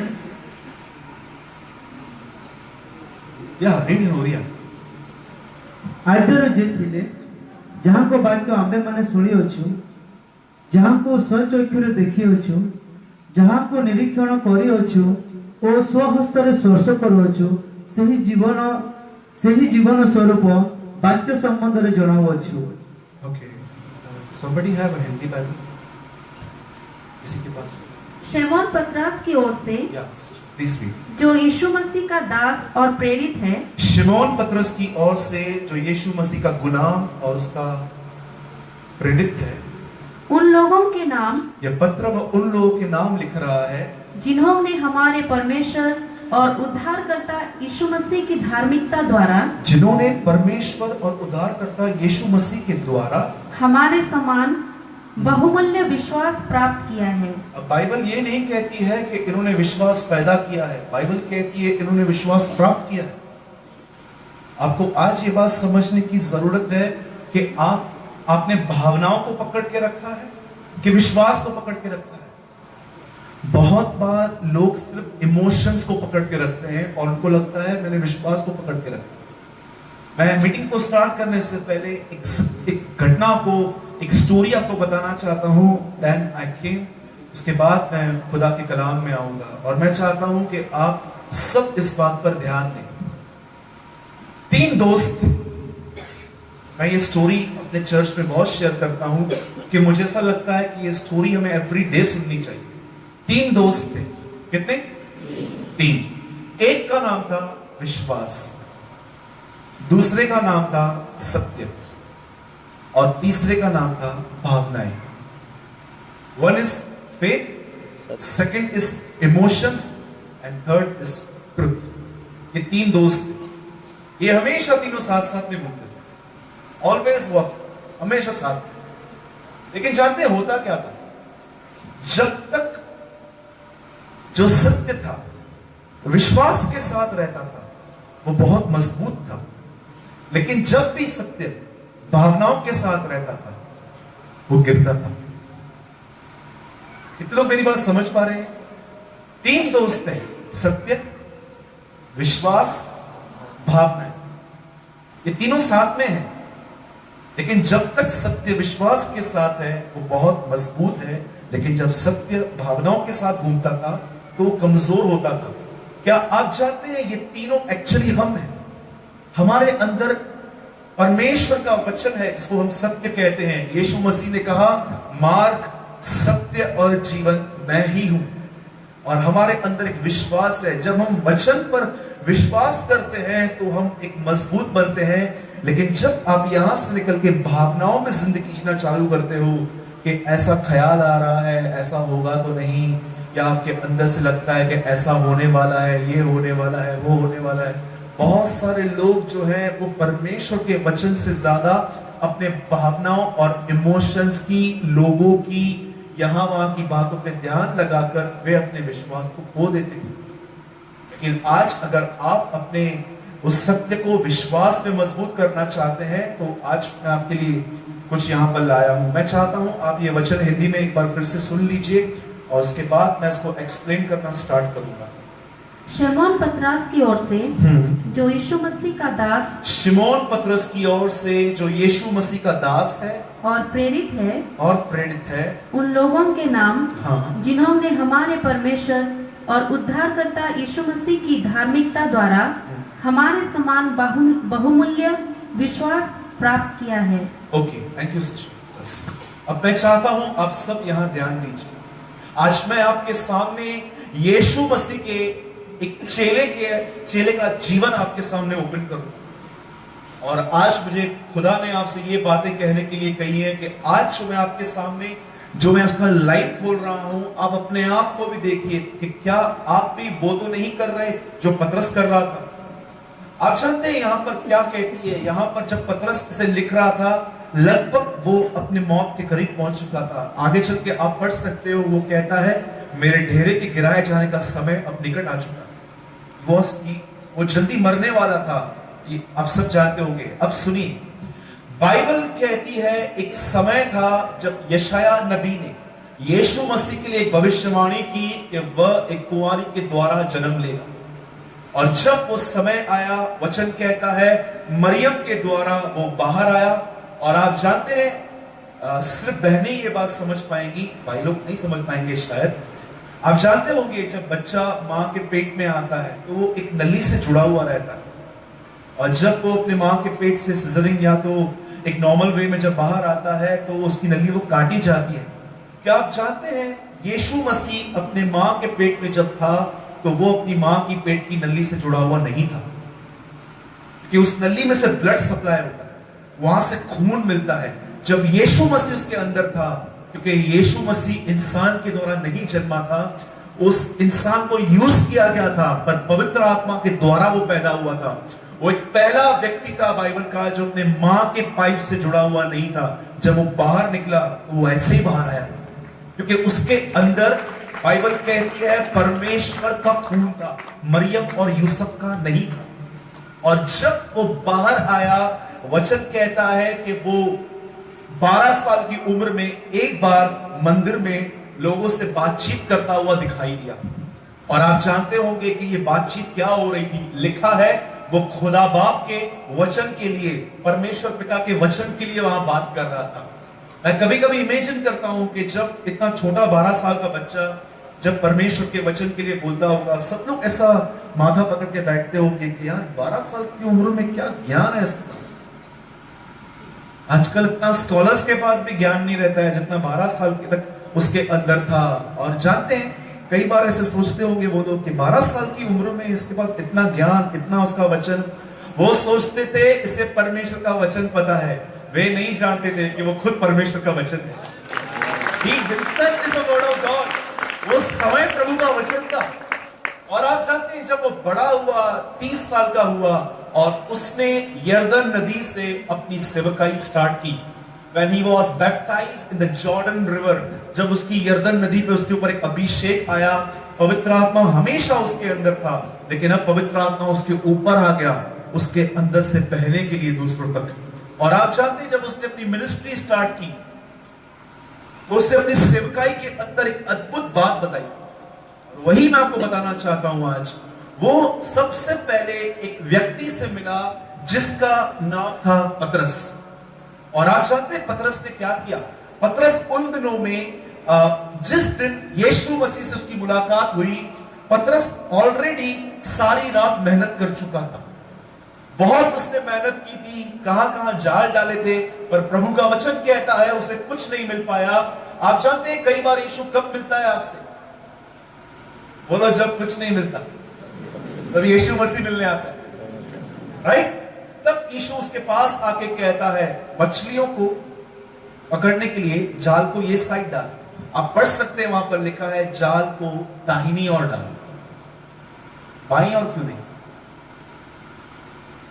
या रीडिंग ओडिया। आद्यर जे थिले जहां को वाक्य आंबे माने सुनी अछु, जहां को स्वचक्षुरे देखि अछु, जहां को निरीक्षण करि अछु ओ स्वहस्ତରେ स्पर्श करू अछु, ସେହି जीवन स्वरूप वाक्य संबंधରେ जणाउ अछु। Okay, somebody have a Hindi Bible? किसी के पास? शिमोन पतरस की ओर से, प्लीज रीड, जो यीशु मसीह का दास और प्रेरित है। शिमोन पतरस की ओर से, जो यीशु मसीह का गुलाम और उसका प्रेरित है, उन लोगों के नाम, यह पत्र उन लोगों के नाम लिख रहा है जिन्होंने हमारे परमेश्वर और उद्धारकर्ता यीशु मसीह की धार्मिकता द्वारा, जिन्होंने परमेश्वर और उद्धारकर्ता यीशु मसीह के द्वारा हमारे समान बहुमूल्य विश्वास प्राप्त किया है। अब बाइबल ये नहीं कहती है कि इन्होंने विश्वास पैदा किया है, बाइबल कहती है इन्होंने विश्वास प्राप्त किया है। आपको आज ये बात समझने की जरूरत है कि आपने भावनाओं को पकड़ के रखा है कि विश्वास को पकड़ के रखा है। बहुत बार लोग सिर्फ इमोशंस को पकड़ के रखते हैं और उनको लगता है मैंने विश्वास को पकड़ के रखा। मैं मीटिंग को स्टार्ट करने से पहले एक घटना को, एक स्टोरी आपको बताना चाहता हूं। देन आई केम, उसके बाद मैं खुदा के कलाम में आऊंगा और मैं चाहता हूं कि आप सब इस बात पर ध्यान दें। 3 दोस्त थे। मैं ये स्टोरी अपने चर्च में बहुत शेयर करता हूं कि मुझे ऐसा लगता है कि ये स्टोरी हमें एवरी डे सुननी चाहिए। 3 दोस्त थे। कितने? 3। एक का नाम था विश्वास, दूसरे का नाम था सत्य और तीसरे का नाम था भावनाएं। 1 is faith, second is emotions and third is truth. ये 3 दोस्त थे। ये हमेशा तीनों साथ साथ में घूमते थे, ऑलवेज वर्क, हमेशा साथ। लेकिन जानते हैं होता क्या था? जब तक जो सत्य था विश्वास के साथ रहता था वो बहुत मजबूत था, लेकिन जब भी सत्य भावनाओं के साथ रहता था वो गिरता था। कितने लोग मेरी बात समझ पा रहे हैं? 3 दोस्त हैं, सत्य, विश्वास, भावनाएं। ये तीनों साथ में हैं, लेकिन जब तक सत्य विश्वास के साथ है वो बहुत मजबूत है, लेकिन जब सत्य भावनाओं के साथ घूमता था तो वो कमजोर होता था। क्या आप जानते हैं ये तीनों एक्चुअली हम हैं? हमारे अंदर परमेश्वर का वचन है जिसको हम सत्य कहते हैं। यीशु मसीह ने कहा मार्ग, सत्य और जीवन मैं ही हूं। और हमारे अंदर एक विश्वास है। जब हम वचन पर विश्वास करते हैं तो हम एक मजबूत बनते हैं। लेकिन जब आप यहां से निकल के भावनाओं में जिंदगी जीना चालू करते हो कि ऐसा ख्याल आ रहा है, ऐसा होगा तो नहीं, या आपके अंदर से लगता है कि ऐसा होने वाला है, ये होने वाला है, वो होने वाला है। बहुत सारे लोग जो है वो परमेश्वर के वचन से ज्यादा अपने भावनाओं और इमोशंस की, लोगों की, यहां वहां की बातों पे ध्यान लगाकर वे अपने विश्वास को खो देते हैं। लेकिन आज अगर आप अपने उस सत्य को विश्वास में मजबूत करना चाहते हैं तो आज मैं आपके लिए कुछ यहां पर लाया हूं। मैं चाहता हूं आप ये वचन हिंदी में एक बार फिर से सुन लीजिए और उसके बाद मैं इसको एक्सप्लेन करना स्टार्ट करूंगा। शिमोन पतरस की ओर से जो यीशु मसीह का दास, शिमोन पतरस की ओर से जो यीशु मसीह का दास है और प्रेरित है उन लोगों के नाम, हाँ, जिन्होंने हमारे परमेश्वर और उद्धारकर्ता यीशु मसीह की धार्मिकता द्वारा हमारे समान बहुमूल्य विश्वास प्राप्त किया है। Okay, thank you sister. अब मैं चाहता हूं आप सब यहां ध्यान दीजिए। आज मैं आपके सामने यीशु मसीह के एक चेले का जीवन आपके सामने ओपन करूं। और आज मुझे खुदा ने आपसे ये बातें कहने के लिए कही है कि आज जो मैं आपके सामने जो मैं उसका लाइव बोल रहा हूं, आप अपने आप को भी देखिए कि क्या आप भी वो तो नहीं कर रहे जो पतरस कर रहा था। आप जानते हैं यहां पर क्या कहती है? यहां पर जब पतरस इसे लिख रहा था लगभग वो अपने मौत के करीब पहुंच चुका था। आगे चल के आप पढ़ सकते हो, वो कहता है मेरे ढेरे के गिराए जाने का समय अब निकट आ चुका। वो जल्दी मरने वाला था, ये आप सब जानते होंगे। अब सुनिए, बाइबल कहती है एक समय था जब यशाया नबी ने यीशु मसीह के लिए एक भविष्यवाणी की कि वह एक कुंवारी के द्वारा जन्म लेगा। और जब वो समय आया, वचन कहता है मरियम के द्वारा वो बाहर आया। और आप जानते हैं सिर्फ बहनें ये बात समझ पाएंगी, भाई लोग नहीं समझ पाएंगे शायद। आप जानते होंगे जब बच्चा मां के पेट में आता है तो वो एक नली से जुड़ा हुआ रहता है, और जब वो अपने मां के पेट से सिजरिंग या तो एक नॉर्मल वे में जब बाहर आता है तो उसकी नली वो काटी जाती है। क्या आप जानते हैं यीशु मसीह अपने मां के पेट में जब था तो वो अपनी मां की पेट की नली से जुड़ा हुआ नहीं था, कि उस नली में से ब्लड सप्लाई होता है, वहां से खून मिलता है। जब यीशु मसीह उसके अंदर था, क्योंकि यीशु मसीह इंसान के द्वारा नहीं जन्मा था, उस इंसान को यूज किया गया था, पर पवित्र आत्मा के द्वारा वो पैदा हुआ था। वो एक पहला व्यक्ति था बाइबल का जो अपने मां के पाइप से जुड़ा हुआ नहीं था। जब वो बाहर निकला तो वो ऐसे ही बाहर आया, क्योंकि उसके अंदर बाइबल कहती है परमेश्वर का खून था, मरियम और यूसुफ का नहीं था। और जब वो बाहर आया, वचन कहता है कि वो 12 साल की उम्र में एक बार मंदिर में लोगों से बातचीत करता हुआ दिखाई दिया। और आप जानते होंगे कि ये बातचीत क्या हो रही थी। लिखा है वो खुदा बाप के वचन के लिए, परमेश्वर पिता के वचन के लिए वहां बात कर रहा था। मैं कभी कभी इमेजिन करता हूं कि जब इतना छोटा 12 साल का बच्चा जब परमेश्वर के वचन के लिए बोलता होगा, सब लोग ऐसा माथा पकड़ के बैठते होंगे कि यार 12 साल की उम्र में क्या ज्ञान है इसका। आजकल इतना स्कॉलर्स के पास भी ज्ञान नहीं रहता है जितना 12 साल के तक उसके अंदर था। और जानते हैं, कई बार ऐसे सोचते होंगे वो लोग कि 12 साल की उम्र में इसके पास इतना ज्ञान, इतना उसका वचन। वो सोचते थे इसे परमेश्वर का वचन पता है, वे नहीं जानते थे कि वो खुद परमेश्वर का वचन है। He himself is the word of God। वो समय प्रभु का वचन था। और आप जानते हैं जब वो बड़ा हुआ, 30 साल का हुआ, और उसने यरदन नदी से अपनी सेवकाई स्टार्ट की। When he was baptized in the Jordan River, जब उसकी यरदन नदी पे उसके ऊपर एक अभिषेक आया, पवित्र आत्मा हमेशा उसके अंदर था, लेकिन अब पवित्र आत्मा उसके ऊपर आ गया, उसके अंदर से बहने के लिए दूसरों तक। और आप जानते हैं जब उसने अपनी मिनिस्ट्री स्टार्ट की, उसने अपनी सेवकाई के अंदर एक अद्भुत बात बताई। वही मैं आपको बताना चाहता हूं आज। वो सबसे पहले एक व्यक्ति से मिला जिसका नाम था पतरस। और आप जानते हैं पतरस ने क्या किया? पतरस उन दिनों में जिस दिन यीशु मसीह से उसकी मुलाकात हुई, पतरस ऑलरेडी सारी रात मेहनत कर चुका था। बहुत उसने मेहनत की थी, कहां कहां जाल डाले थे, पर प्रभु का वचन कहता है उसे कुछ नहीं मिल पाया। आप जानते हैं कई बार यीशु कब मिलता है आपसे? बोलो, जब कुछ नहीं मिलता तब यीशु मसीह मिलने आता है, राइट? तब यीशु उसके पास आके कहता है, मछलियों को पकड़ने के लिए जाल को ये साइड डाल। आप पढ़ सकते हैं, वहां पर लिखा है जाल को दाहिनी ओर डाल। बाईं ओर क्यों नहीं?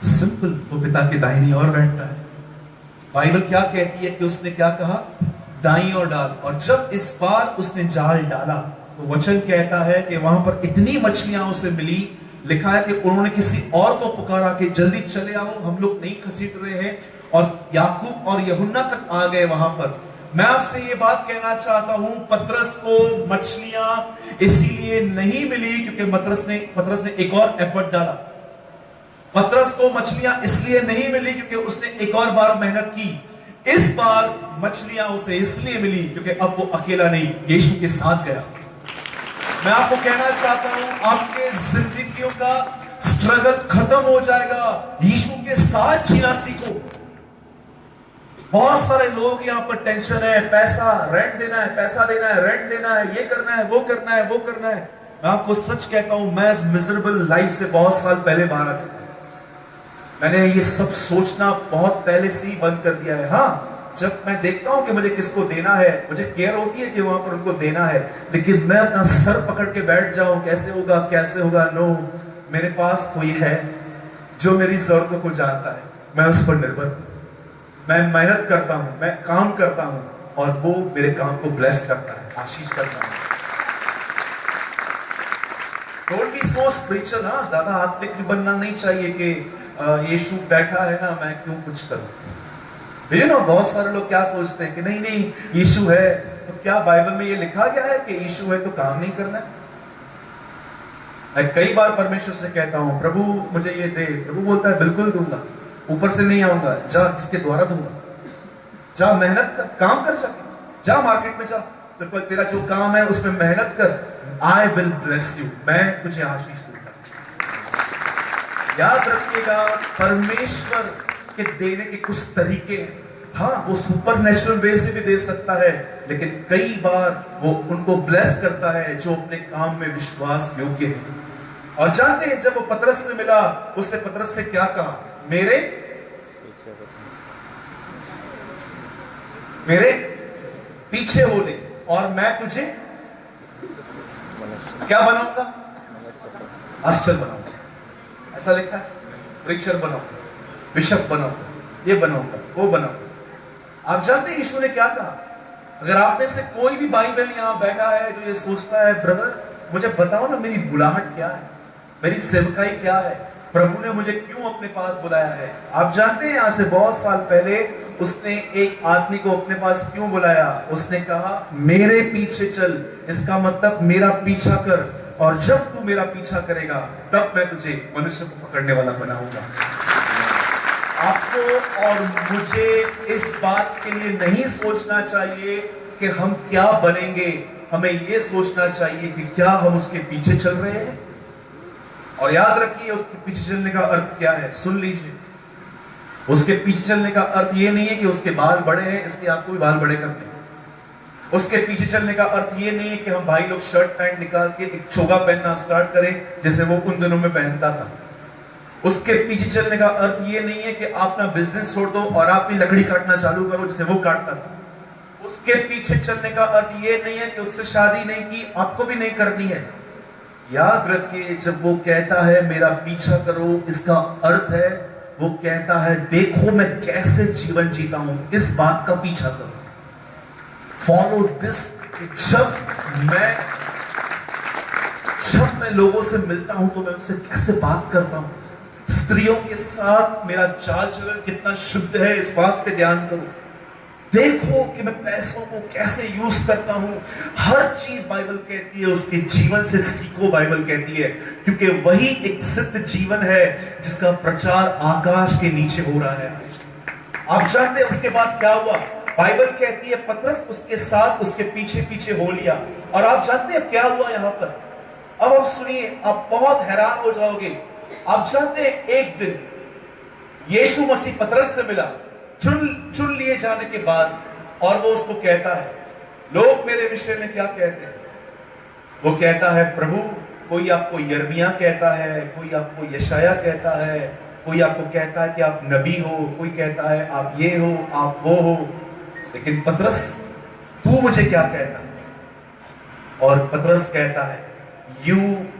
सिंपल, वो पिता के दाहिनी ओर बैठता है। बाइबल क्या कहती है कि उसने क्या कहा? दाईं ओर डाल। और जब इस बार उसने जाल डाला तो वचन कहता है कि वहां पर इतनी मछलियां उसे मिली। लिखा है कि उन्होंने किसी और को पुकारा कि जल्दी चले आओ, हम लोग नहीं घसीट रहे हैं। और याकूब और यूहन्ना तक आ गए वहां पर। मैं आपसे ये बात कहना चाहता हूं, पतरस को मछलियां इसीलिए नहीं मिली क्योंकि पतरस ने एक और एफर्ट डाला। पतरस को मछलियां इसलिए नहीं मिली क्योंकि उसने एक और बार मेहनत की। इस बार मछलियां उसे इसलिए मिली क्योंकि अब वो अकेला नहीं, यीशु के साथ गया। मैं आपको कहना चाहता हूं, आपके जिंदगियों का स्ट्रगल खत्म हो जाएगा यीशु के साथ जीना सीखो। बहुत सारे लोग यहां पर टेंशन है, पैसा, रेंट देना है, पैसा देना है, रेंट देना है, ये करना है, वो करना है, वो करना है। मैं आपको सच कहता हूं, मैं इस मिजरेबल लाइफ से बहुत साल पहले बाहर आ चुका हूं। मैंने ये सब सोचना बहुत पहले से ही बंद कर दिया है। हाँ, जब मैं देखता हूं कि मुझे किसको देना है, मुझे केयर होती है कि वहां पर उनको देना है, लेकिन मैं अपना सर पकड़ के बैठ जाऊं, कैसे होगा कैसे होगा, नो, मेरे पास कोई है जो मेरी जरूरतों को जानता है। मैं उस पर निर्भर हूं, मैं मेहनत करता हूं, मैं काम करता हूं, और वो मेरे काम को ब्लेस करता है, आशीष करता है। Don't be so spiritual. हाँ, ज्यादा आत्मिक भी बनना नहीं चाहिए कि यीशु बैठा है ना, मैं क्यों कुछ करूं। यू नो, बहुत सारे लोग क्या सोचते हैं कि नहीं नहीं यीशु है तो क्या बाइबल में ये लिखा गया है कि यीशु है तो काम नहीं करना है? मैं कई बार परमेश्वर से कहता हूं, प्रभु मुझे ये दे। प्रभु बोलता है बिल्कुल दूंगा, ऊपर से नहीं आऊंगा, जा किसके द्वारा दूंगा, जा मेहनत कर, काम कर, जा मार्केट में जा, तो तेरा जो काम है उसमें मेहनत कर, आई विल ब्लेस यू, मैं तुझे आशीष दूंगा। याद रखिएगा, परमेश्वर के देने के कुछ तरीके हैं। हाँ, वो सुपर नेचुरल वे से भी दे सकता है, लेकिन कई बार वो उनको ब्लेस करता है जो अपने काम में विश्वास योग्य है। और जानते हैं, जब वो पतरस से मिला, उसने पतरस से क्या कहा? मेरे पीछे हो ले और मैं तुझे क्या बनाऊंगा? आश्चर्य बनाऊंगा। ऐसा लिखा है, प्रीचर बनाऊंगा, बिशप बनाऊंगा, ये बनाऊंगा, वो बनाऊंगा। आप जानते हैं यीशु ने क्या कहा? अगर आप में से कोई भी भाई बहन यहां बैठा है जो ये सोचता है, ब्रदर मुझे बताओ ना, मेरी बुलाहट क्या है, मेरी सेवकाई क्या है, प्रभु ने मुझे क्यों अपने पास बुलाया है। आप जानते हैं यहां से बहुत साल पहले उसने एक आदमी को अपने पास क्यों बुलाया। उसने कहा मेरे पीछे चल, इसका मतलब मेरा पीछा कर, और जब तू मेरा पीछा करेगा तब मैं तुझे मनुष्य को पकड़ने वाला बनाऊंगा। आपको और मुझे इस बात के लिए नहीं सोचना चाहिए कि हम क्या बनेंगे, हमें यह सोचना चाहिए कि क्या हम उसके पीछे चल रहे हैं। और याद रखिए उसके पीछे चलने का अर्थ क्या है, सुन लीजिए। उसके पीछे चलने का अर्थ यह नहीं है कि उसके बाल बड़े हैं इसलिए आपको भी बाल बड़े करने हैं। उसके पीछे चलने का अर्थ यह नहीं है कि हम भाई लोग शर्ट पैंट निकाल के एक चोगा पहनना स्टार्ट करें जैसे वो उन दिनों में पहनता था। उसके पीछे चलने का अर्थ यह नहीं है कि आप अपना बिजनेस छोड़ दो और आप भी लकड़ी काटना चालू करो जैसे वो काटता था। उसके पीछे चलने का अर्थ यह नहीं है कि उससे शादी नहीं की, आपको भी नहीं करनी है। याद रखिए जब वो कहता है मेरा पीछा करो, इसका अर्थ है वो कहता है देखो मैं कैसे जीवन जीता हूं, इस बात का पीछा करो, फॉलो दिस। जब मैं लोगों से मिलता हूं तो मैं उनसे कैसे बात करता हूं, स्त्रियों के साथ मेरा चाल चलन कितना शुद्ध है, इस बात पे ध्यान करो। देखो कि मैं पैसों को कैसे यूज करता हूं, हर चीज बाइबल कहती है उसके जीवन से सीखो, बाइबल कहती है, क्योंकि वही एक सिद्ध जीवन है जिसका प्रचार आकाश के नीचे हो रहा है। आप जानते हैं उसके बाद क्या हुआ, बाइबल कहती है पतरस उसके साथ उसके पीछे पीछे हो लिया। और आप जानते हैं क्या हुआ यहां पर, अब आप सुनिए, आप बहुत हैरान हो जाओगे। आप जानते हैं एक दिन यीशु मसीह पतरस से मिला चुन लिए जाने के बाद, और वो उसको कहता है लोग मेरे विषय में क्या कहते हैं। वो कहता है प्रभु कोई आपको यिर्मयाह कहता है, कोई आपको यशायाह कहता है, कोई आपको कहता है कि आप नबी हो, कोई कहता है आप ये हो आप वो हो, लेकिन पतरस तू मुझे क्या कहता है। और पतरस कहता है you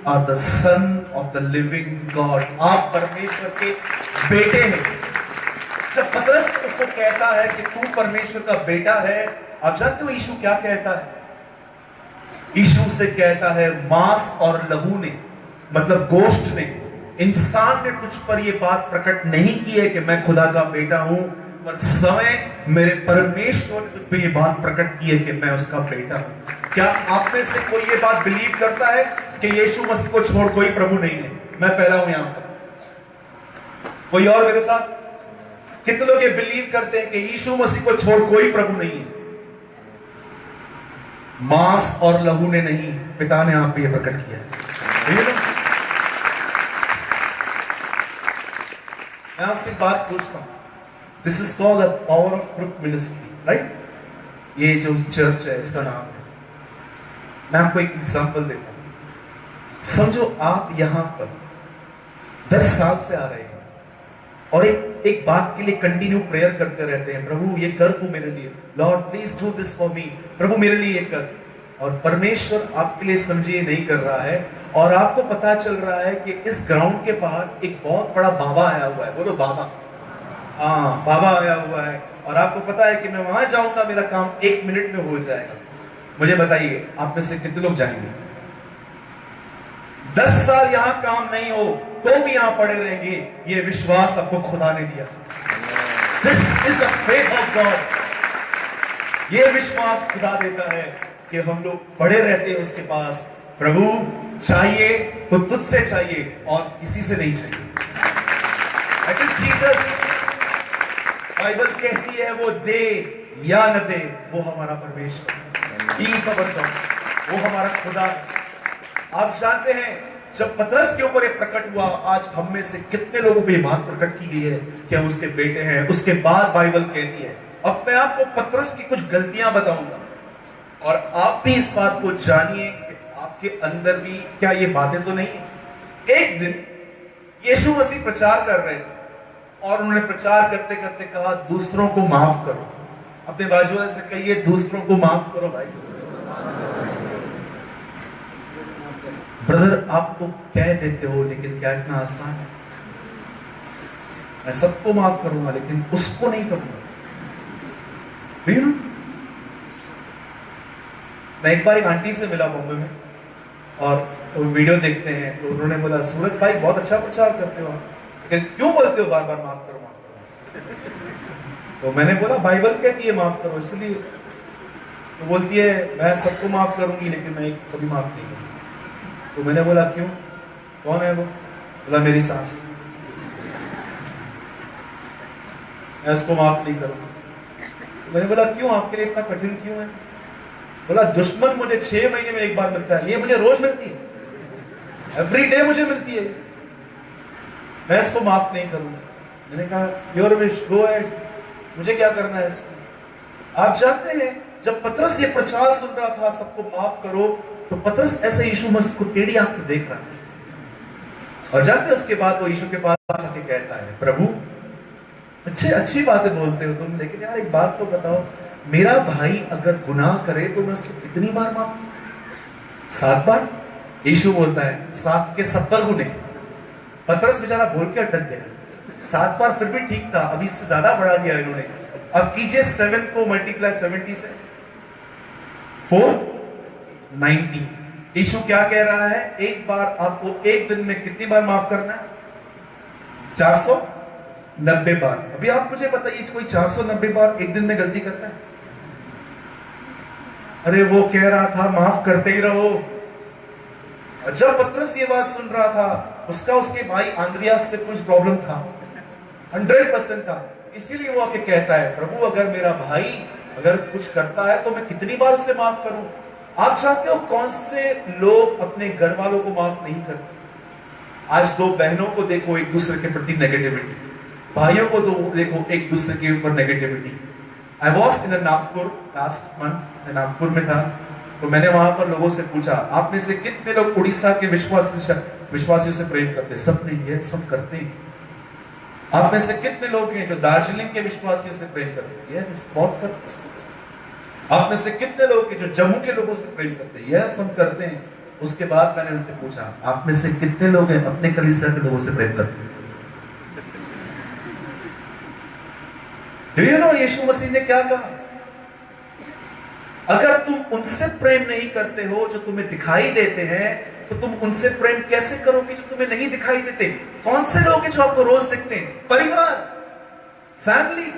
are the son of the living God, आप परमेश्वर के बेटे हैं। जब पतरस उसको कहता है कि तू परमेश्वर का बेटा है, आप जानते हो यीशु क्या कहता है, यीशु से कहता है मांस और लहू ने, मतलब गोश्त ने, इंसान ने तुझ पर यह बात प्रकट नहीं की है कि मैं खुदा का बेटा हूं, पर समय मेरे परमेश्वर ने तुझ पर यह बात प्रकट की है कि मैं उसका बेटा हूं। क्या आप में से कोई ये बात बिलीव करता है कि यीशु मसीह को छोड़ कोई प्रभु नहीं है, मैं पहला हूं यहां पर। कोई और मेरे साथ, कितने लोग ये बिलीव करते हैं कि यीशु मसीह को छोड़ कोई प्रभु नहीं है। मांस और लहू ने नहीं, पिता ने आप पे ये प्रकट किया है। मैं आपसे एक बात पूछता हूं, this is called the power of truth ministry, right. ये जो चर्च है इसका नाम है। मैं आपको एक एग्जांपल देता हूं। समझो आप यहां पर 10 साल से आ रहे हैं और एक बात के लिए कंटिन्यू प्रेयर करते रहते हैं, प्रभु ये कर तू मेरे लिए, Lord please do this for me, प्रभु मेरे लिए ये कर। और परमेश्वर आपके लिए समझिए नहीं कर रहा है, और आपको पता चल रहा है कि इस ग्राउंड के बाहर एक बहुत बड़ा बाबा आया हुआ है। बोलो बाबा। हाँ, बाबा आया हुआ है, और आपको पता है कि मैं वहां जाऊंगा मेरा काम 1 मिनट में हो जाएगा। मुझे बताइए आप में से कितने लोग जाएंगे? 10 साल यहां काम नहीं हो तो भी यहां पड़े रहेंगे, ये विश्वास आपको खुदा ने दिया। This is the faith of God. ये विश्वास खुदा देता है कि हम लोग पड़े रहते हैं उसके पास, प्रभु चाहिए तो तुझसे चाहिए और किसी से नहीं चाहिए। That is Jesus. बाइबल कहती है वो दे या न दे, वो हमारा परमेश्वर, वो हमारा खुदा है। आप जानते हैं जब पतरस के ऊपर ये प्रकट हुआ, आज हम में से कितने लोगों पे बात प्रकट की गई है कि हम उसके बेटे हैं। उसके बाद बाइबल कहती है, अब मैं आपको पतरस की कुछ गलतियां बताऊंगा और आप भी इस बात को जानिए कि आपके अंदर भी क्या ये बातें तो नहीं है। एक दिन यीशु मसीह प्रचार कर रहे थे और उन्होंने प्रचार करते करते कहा दूसरों को माफ करो। अपने बाजू वाले से कहिए दूसरों को माफ करो। भाई ब्रदर आप तो कह देते हो, लेकिन क्या इतना आसान है? मैं सबको माफ करूंगा लेकिन उसको नहीं करूंगा। मैं एक बार एक आंटी से मिला बॉम्बे में, और तो वीडियो देखते हैं, तो उन्होंने बोला सूरज भाई बहुत अच्छा प्रचार करते हो आप, लेकिन क्यों बोलते हो बार बार माफ करो माफ करो? तो मैंने बोला बाइबल कहती है माफ करो, इसलिए। तो बोलती है मैं सबको माफ करूंगी लेकिन मैं कभी माफ नहीं करूंगी। तो मैंने बोला क्यों, कौन है वो? बोला मेरी सास, मैं उसको माफ नहीं करूंगा। तो मैंने बोला क्यों, आपके लिए इतना कठिन क्यों है? बोला दुश्मन मुझे 6 महीने में एक बार मिलता है, ये मुझे रोज मिलती है, एवरी डे मुझे मिलती है, मैं इसको माफ नहीं करूंगा। मैंने कहा योर विश, गो अहेड, मुझे क्या करना है इसमें? आप जानते हैं जब पतरस ये प्रचार सुन रहा था सबको माफ करो, तो पतरस ऐसे यीशु मसीह को टेढ़ी आंख से देख रहा था। और जानते उसके बाद वो यीशु के पास आके कहता है प्रभु अच्छी बातें बोलते हो तुम, लेकिन यार एक बात तो बताओ, मेरा भाई अगर गुनाह करे तो मैं उसको कितनी बार माफ? 7 बार? यीशु बोलता है 7 के 70 गुने। पतरस बेचारा बोल के अटक गया, 7 बार फिर भी ठीक था, अभी इससे ज्यादा बढ़ा दिया इन्होंने। अब कीजिए 7 को मल्टीप्लाई 70 से, 490। यीशु क्या कह रहा है, एक बार आपको एक दिन में कितनी बार माफ करना है? 490 बार। अभी आप मुझे बताइए कोई 490 बार एक दिन में गलती करता है? अरे वो कह रहा था माफ करते ही रहो। और जब पतरस ये बात सुन रहा था, उसका उसके भाई आंद्रियास से कुछ प्रॉब्लम था, 100% था, इसीलिए वो आके कहता है प्रभु अगर मेरा भाई अगर कुछ करता है तो मैं कितनी बार उसे माफ करूं? आप जानते हो कौन से लोग अपने घर वालों को माफ नहीं करते? आज 2 बहनों को देखो एक दूसरे के प्रति नेगेटिविटी, भाइयों को देखो एक दूसरे के ऊपर negativity. I was in Nagpur last month, Nagpur में था, तो मैंने वहां पर लोगों से पूछा आप में से कितने लोग उड़ीसा के विश्वासियों से प्रेम करते हैं? सब ने ये सब करते हैं। आप में से कितने लोग हैं जो दार्जिलिंग के विश्वासियों से प्रेम करते हैं? ये बहुत करते हैं। आप में से कितने लोग हैं जो जम्मू के लोगों से प्रेम करते हैं? यह सब करते हैं। उसके बाद मैंने उनसे पूछा आप में से कितने लोग हैं अपने कलीसिया के लोगों से प्रेम करते हैं? Do you know यीशु मसीह ने क्या कहा? अगर तुम उनसे प्रेम नहीं करते हो जो तुम्हें दिखाई देते हैं, तो तुम उनसे प्रेम कैसे करोगे जो तुम्हें नहीं दिखाई देते? कौन से लोग हैं जो आपको रोज दिखते हैं? परिवार, फैमिली,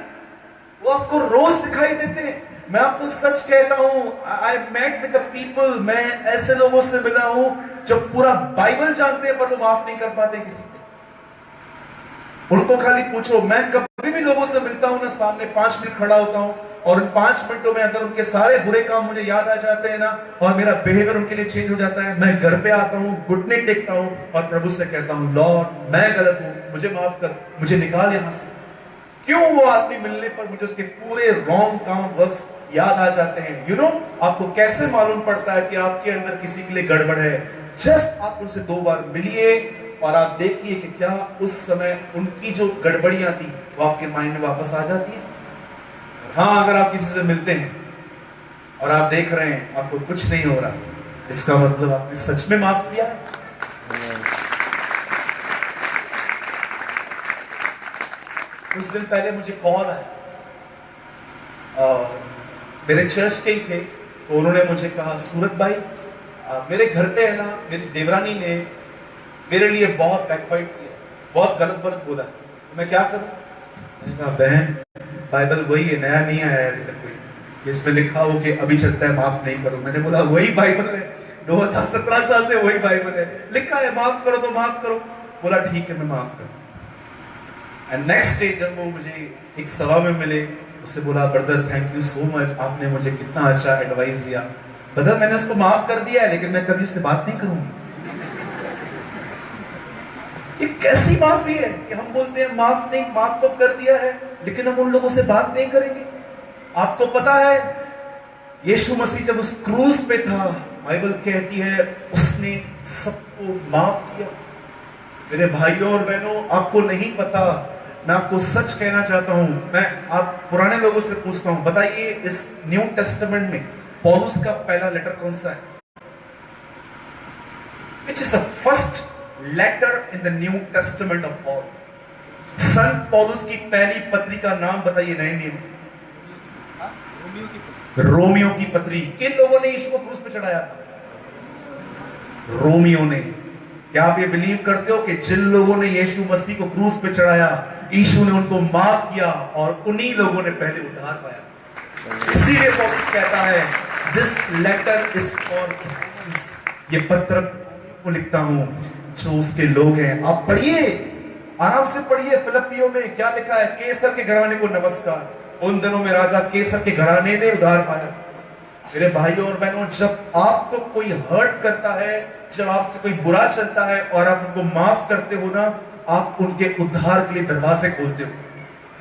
वो आपको रोज दिखाई देते हैं। मैं आपको सच कहता हूं, I met with the people, मैं ऐसे लोगों से मिला हूं जो पूरा बाइबल जानते हैं पर वो माफ नहीं कर पाते किसी को। उनको खाली पूछो, मैं कभी भी लोगों से मिलता हूं ना, सामने 5 मिनट खड़ा होता हूं और उन 5 मिनटों में अगर उनके सारे बुरे काम मुझे याद आ जाते हैं ना, और मेरा बिहेवियर उनके लिए चेंज हो जाता है, मैं घर पे आता हूं, घुटने टेकता हूं और प्रभु से कहता हूं लॉर्ड मैं गलत हूं, मुझे माफ कर, मुझे निकाल यहां से। क्यों? वो आदमी मिलने पर मुझे उसके पूरे रॉन्ग काम वर्क्स याद आ जाते हैं। यू नो, आपको कैसे मालूम पड़ता है कि आपके अंदर किसी के लिए गड़बड़ है? जस्ट आप उनसे 2 बार मिलिए और आप देखिए कि क्या उस समय उनकी जो गड़बड़ियां थी वो आपके माइंड में वापस आ जाती है। हाँ, अगर आप किसी से मिलते हैं और आप देख रहे हैं आपको कुछ नहीं हो रहा, इसका मतलब आपने सच में माफ किया है। कुछ दिन पहले मुझे कॉल आया, मेरे चर्च के ही थे, तो उन्होंने मुझे कहा सूरज भाई मेरे घर पे है ना, मेरी देवरानी ने मेरे लिए बहुत बैकबाइट किया, बहुत गलत बोला, तो मैं क्या करूं? मैंने कहा बहन बाइबल वही है, नया नहीं आया है अभी तक कोई, इसमें लिखा हो कि अभी चलता है माफ नहीं करो। मैंने बोला वही बाइबल है, 2017 साल से वही बाइबल है, लिखा है माफ करो तो माफ करो। बोला ठीक है मैं माफ करूं। एंड नेक्स्ट डे जब वो मुझे एक सभा में मिले, उससे बोला brother thank you so much, आपने मुझे कितना अच्छा एडवाइस दिया। ब्रदर मैंने उसको माफ कर दिया है लेकिन मैं कभी उससे बात नहीं करूंगी। ये कैसी माफी है कि हम बोलते हैं माफ नहीं, माफ तो कर दिया है लेकिन हम उन लोगों से बात नहीं करेंगे। आपको पता है यीशु मसीह जब उस क्रूज पे था, बाइबल कहती है उसने सबको माफ किया। मेरे भाइयों और बहनों, आपको नहीं पता, मैं आपको सच कहना चाहता हूं। मैं आप पुराने लोगों से पूछता हूं, बताइए इस न्यू टेस्टामेंट में पौलुस का पहला लेटर कौन सा है? Which is the first letter in the New Testament of Paul? संत पौलुस की पहली पत्री का नाम बताइए नए नियम। रोमियो की पत्री। किन लोगों ने यीशु को क्रूस पे चढ़ाया था? रोमियो ने। क्या आप ये बिलीव करते हो कि जिन लोगों ने यीशु मसीह को क्रूस पे चढ़ाया, यीशु ने उनको माफ किया और उन्हीं लोगों ने पहले उद्धार पाया। इसीलिए पौलुस कहता है दिस लेटर इज फॉर, ये पत्र को लिखता हूं जो उसके लोग हैं। आप पढ़िए, आराम से पढ़िए। फिलिप्पियों में क्या लिखा है? केसर के घराने को नमस्कार। उन दिनों में राजा केसर के घराने ने उद्धार पाया। मेरे भाइयों और बहनों, जब आपको कोई हर्ट करता है, जब आपसे कोई बुरा चलता है और आप उनको माफ करते हो ना, आप उनके उद्धार के लिए दरवाजे खोलते हो,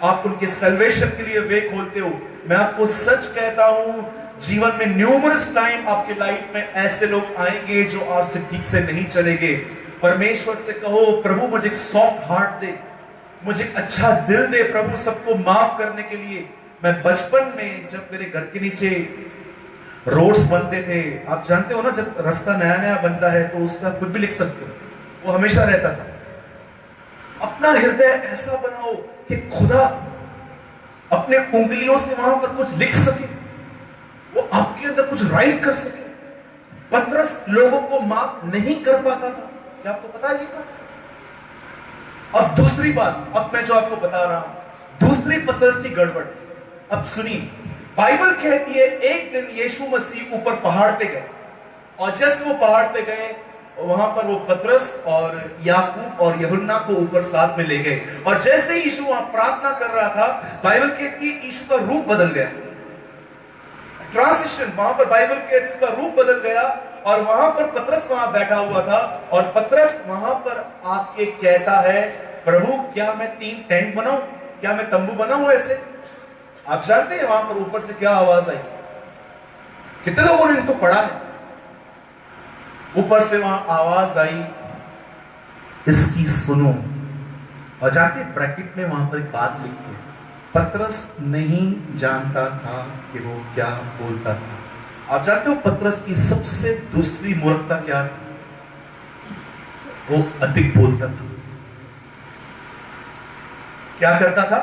आप उनके सल्वेशन के लिए वे खोलते हो। मैं आपको सच कहता हूं, जीवन में न्यूमरस टाइम आपके लाइफ में ऐसे लोग आएंगे जो आपसे ठीक से नहीं चलेंगे। परमेश्वर से कहो, प्रभु मुझे एक सॉफ्ट हार्ट दे, मुझे एक अच्छा दिल दे प्रभु, सबको माफ करने के लिए। मैं बचपन में जब मेरे घर के नीचे रोड्स बनते थे, आप जानते हो ना, जब रास्ता नया नया बनता है तो उसका कुछ भी लिख सकते हो, वो हमेशा रहता था। अपना हृदय ऐसा बनाओ कि खुदा अपने उंगलियों से वहां पर कुछ लिख सके, वो आपके अंदर कुछ राइट कर सके। पतरस लोगों को माफ नहीं कर पाता था। क्या आपको पता है ये बात? और दूसरी बात, अब मैं जो आपको बता रहा हूं, दूसरी पतरस की गड़बड़। अब सुनिए, बाइबल कहती है एक दिन यीशु मसीह ऊपर पहाड़ पे गए, और जैसे वो पहाड़ पे गए, वहां पर वो पतरस और याकूब और यूहन्ना को ऊपर साथ में ले गए। और जैसे ही यीशु वहां प्रार्थना कर रहा था, बाइबल कहती है यीशु का रूप बदल गया। ट्रांजिशन, वहां पर बाइबल कहती है उसका रूप बदल गया, और वहां पर पतरस वहां बैठा हुआ था, और पतरस वहां पर आके कहता है, प्रभु क्या मैं 3 टेंट बनाऊं, क्या मैं तंबू बनाऊं ऐसे? आप जानते हैं वहां पर ऊपर से क्या आवाज आई? कितने लोगों ने इसको पढ़ा है? ऊपर से वहां आवाज आई, इसकी सुनो। और जाके ब्रैकेट में वहां पर एक बात लिखी है, पतरस नहीं जानता था कि वो क्या बोलता था। आप जानते हो पतरस की सबसे दूसरी मूर्खता क्या थी? वो अधिक बोलता था। क्या करता था?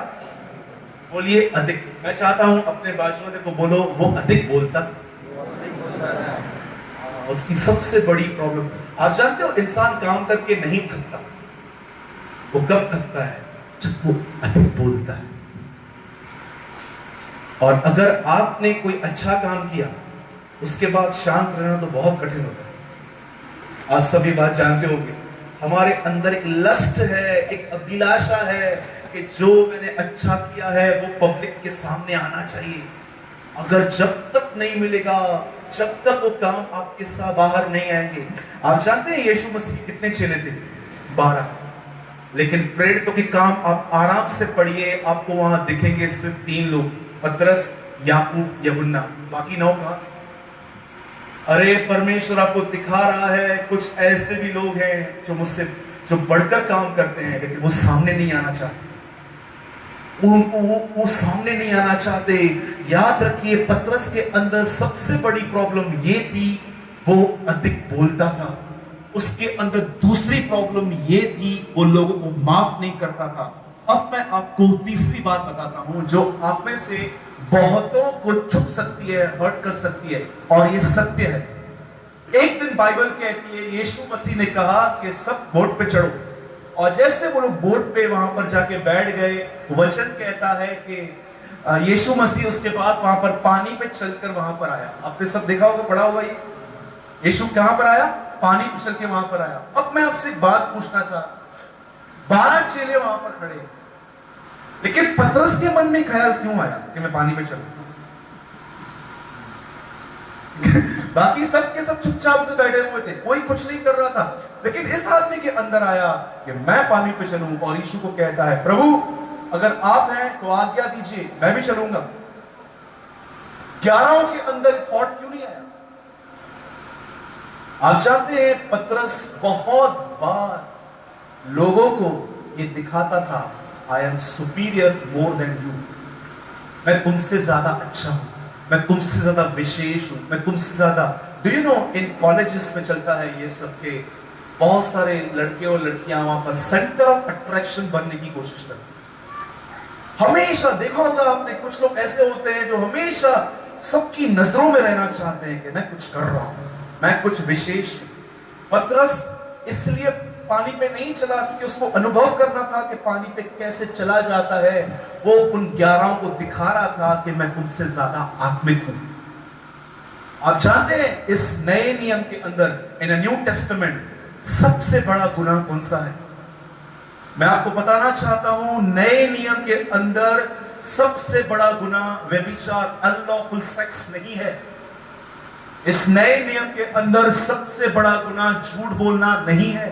बोलिए अधिक। मैं चाहता हूं अपने बाजू वाले को बोलो, वो अधिक बोलता था। उसकी सबसे बड़ी प्रॉब्लम, आप जानते हो इंसान काम करके नहीं थकता, वो कब थकता है? जब वो अधिक बोलता है। और अगर आपने कोई अच्छा काम किया, उसके बाद शांत रहना तो बहुत कठिन होता है। आप सभी बात जानते होंगे, हमारे अंदर एक लस्ट है, एक अभिलाषा है कि जो मैंने अच्छा किया है वो पब्लिक के सामने आना चाहिए। अगर जब तक नहीं मिलेगा, जब तक वो काम आपके साथ बाहर नहीं आएंगे। आप जानते हैं यीशु मसीह कितने चेले थे? 12। लेकिन प्रेरितों के काम आप आराम से पढ़िए, आपको वहां दिखेंगे सिर्फ 3 लोग, पतरस, याकूब, यूहन्ना। बाकी 9 कहां? अरे परमेश्वर आपको दिखा रहा है कुछ ऐसे भी लोग हैं जो मुझसे जो बढ़कर काम करते हैं, लेकिन वो सामने नहीं आना चाहते, वो सामने नहीं आना चाहते। याद रखिए, पतरस के अंदर सबसे बड़ी प्रॉब्लम ये थी, वो अधिक बोलता था। उसके अंदर दूसरी प्रॉब्लम ये थी, वो लोगों को माफ नहीं करता था। अब मैं आपको तीसरी बात बताता हूं जो आप में से बहुतों को चुप सकती है, हर्ट कर सकती है, और ये सत्य है। एक दिन बाइबल कहती है यीशु मसीह ने कहा कि सब बोट पे चढ़ो, और जैसे वो लोग बोट पे वहां पर जाके बैठ गए, वचन कहता है कि यीशु मसीह उसके बाद वहां पर पानी पे चलकर वहां पर आया। आपने सब देखा होगा, पढ़ा होगा ये। यीशु कहां पर आया? पानी पे चल के वहां पर आया। अब मैं आपसे एक बात पूछना चाहता, 12 चेले वहां पर खड़े, लेकिन पतरस के मन में ख्याल क्यों आया कि मैं पानी पे चलूं? बाकी सब के सब चुपचाप से बैठे हुए थे, कोई कुछ नहीं कर रहा था, लेकिन इस आदमी के अंदर आया कि मैं पानी पे चलूं, और यीशु को कहता है, प्रभु अगर आप हैं तो आज्ञा दीजिए, मैं भी चलूंगा। 11 के अंदर थॉट क्यों नहीं आया? आप जानते हैं पतरस बहुत बार लोगों को ये दिखाता था, I am superior more than you, मैं तुमसे ज्यादा अच्छा हूं, मैं तुमसे ज्यादा विशेष हूं, मैं तुमसे ज्यादा। Do you no, in colleges में चलता है ये सबके, बहुत सारे लड़के और लड़कियां वहां पर सेंटर ऑफ अट्रैक्शन बनने की कोशिश करते हैं। हमेशा देखा होगा आपने, कुछ लोग ऐसे होते हैं जो हमेशा सबकी नजरों में रहना चाहते हैं कि मैं कुछ कर रहा हूं, मैं कुछ विशेष हूं। पतरस इसलिए पानी पे नहीं चला क्योंकि उसको अनुभव करना था कि पानी पे कैसे चला जाता है। वो उन 11 को दिखा रहा था कि मैं तुमसे ज्यादा आत्मिक हूं। आप जानते हैं इस नए नियम के अंदर, इन न्यू टेस्टामेंट, सबसे बड़ा गुनाह कौन सा है? मैं आपको बताना चाहता हूं, नए नियम के अंदर सबसे बड़ा गुनाह व्यभिचार, अनलॉफुल सेक्स नहीं है। इस नए नियम के अंदर सबसे बड़ा गुनाह झूठ बोलना नहीं है।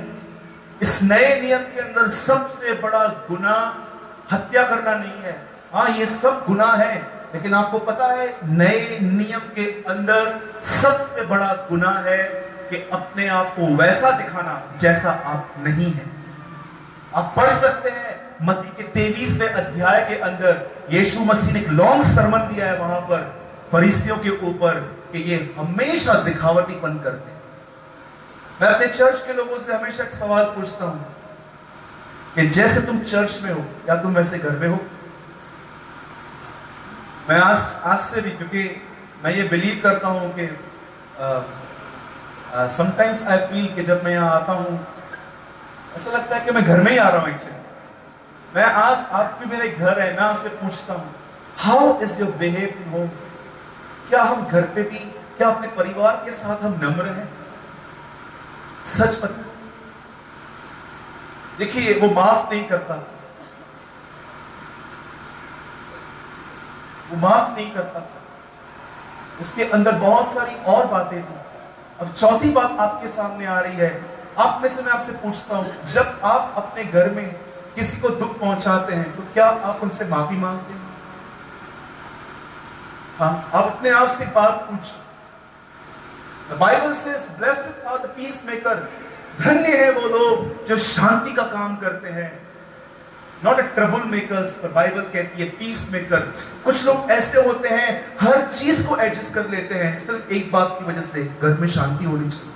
इस नए नियम के अंदर सबसे बड़ा गुनाह हत्या करना नहीं है। हाँ, ये सब गुनाह है, लेकिन आपको पता है नए नियम के अंदर सबसे बड़ा गुनाह है कि अपने आप को वैसा दिखाना जैसा आप नहीं है। आप पढ़ सकते हैं मत्ती के 23वें अध्याय के अंदर यीशु मसीह ने एक लॉन्ग सरमन दिया है वहां पर फरीसियों के ऊपर कि ये हमेशा दिखावटीपन करते हैं। मैं अपने चर्च के लोगों से हमेशा एक सवाल पूछता हूं कि जैसे तुम चर्च में हो, क्या तुम वैसे घर में हो? मैं आज से भी, क्योंकि मैं ये बिलीव करता हूं कि समटाइम्स आई फील कि जब मैं यहां आता हूं ऐसा लगता है कि मैं घर में ही आ रहा हूं। एक्चुअली मैं आज, आप भी मेरे घर है, मैं आपसे पूछता हूं, how is your behave in home? क्या हम घर पे भी, क्या अपने परिवार के साथ हम नम्र हैं? सच बता। देखिए, वो माफ नहीं करता, वो माफ नहीं करता, उसके अंदर बहुत सारी और बातें थी। अब चौथी बात आपके सामने आ रही है। आप में से मैं आपसे पूछता हूं, जब आप अपने घर में किसी को दुख पहुंचाते हैं तो क्या आप उनसे माफी मांगते हैं? हाँ, आप अपने आप से बात पूछिए। The Bible says, blessed are the peacemaker. धन्य है वो लोग जो शांति का काम करते हैं। Not a trouble makers, पर बाइबल कहती है पीस मेकर। कुछ लोग ऐसे होते हैं, हर चीज को एडजस्ट कर लेते हैं सिर्फ एक बात की वजह से, घर में शांति होनी चाहिए।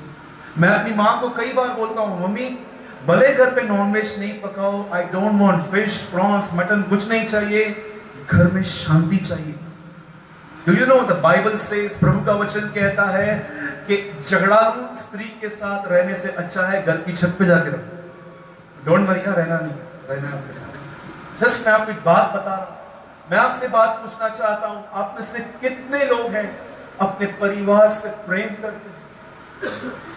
मैं अपनी माँ को कई बार बोलता हूँ, मम्मी भले घर पे नॉनवेज नहीं पकाओ, I don't want fish, prawns, mutton, कुछ नहीं चाहिए, घर में शांति चाहिए। Do you know the Bible says, प्रभु का वचन कहता है कि झगड़ालू स्त्री के साथ रहने से अच्छा है घर की छत पे जाके रहो। डोंट वरी, रहना नहीं, रहना आपके साथ। जस्ट मैं आपको एक बात बता रहा हूं। मैं आपसे बात पूछना चाहता हूं, आप में से कितने लोग हैं अपने परिवार से प्रेम करते हैं?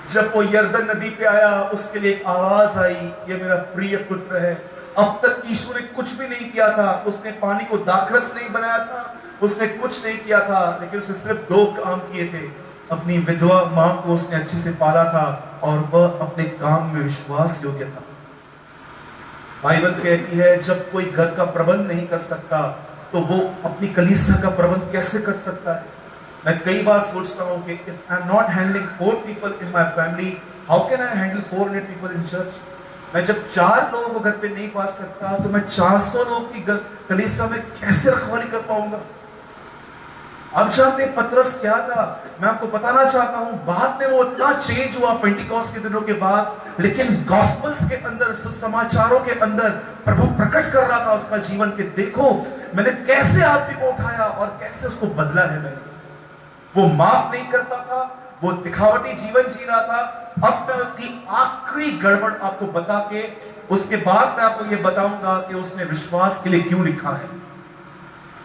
जब वो यरदन नदी पे आया, उसके लिए एक आवाज आई, ये मेरा प्रिय पुत्र है। अब तक यीशु ने कुछ भी नहीं किया था, उसने पानी को दाखरस नहीं बनाया था, उसने कुछ नहीं किया था, लेकिन उसने सिर्फ 2 काम किए थे। अपनी विधवा मां को उसने अच्छे से पाला था और वह अपने काम में विश्वास योग्य था। बाइबल कहती है जब कोई घर का प्रबंध नहीं कर सकता तो वो अपनी कलीसिया का प्रबंध कैसे कर सकता है? मैं कई बार सोचता हूं कि if I'm not handling 4 people in my family, how can I handle 400 people in church? मैं जब 4 लोगों को घर पे नहीं पा सकता तो मैं 400 लोगों की कलीसिया में कैसे रखवाली कर पाऊंगा? अब जानते पतरस क्या था? मैं आपको बताना चाहता हूं, बाद में वो इतना चेंज हुआ पेंटिकॉस्ट के दिनों के बाद, लेकिन गॉस्पल्स के अंदर, सुसमाचारों के अंदर प्रभु प्रकट कर रहा था उसका जीवन के देखो मैंने कैसे आदमी को उठाया और कैसे उसको बदला है मैंने। वो माफ नहीं करता था, वो दिखावटी जीवन जी रहा था। अब मैं उसकी आखिरी गड़बड़ आपको बता के उसके बाद मैं आपको यह बताऊंगा कि उसने विश्वास के लिए क्यों लिखा है।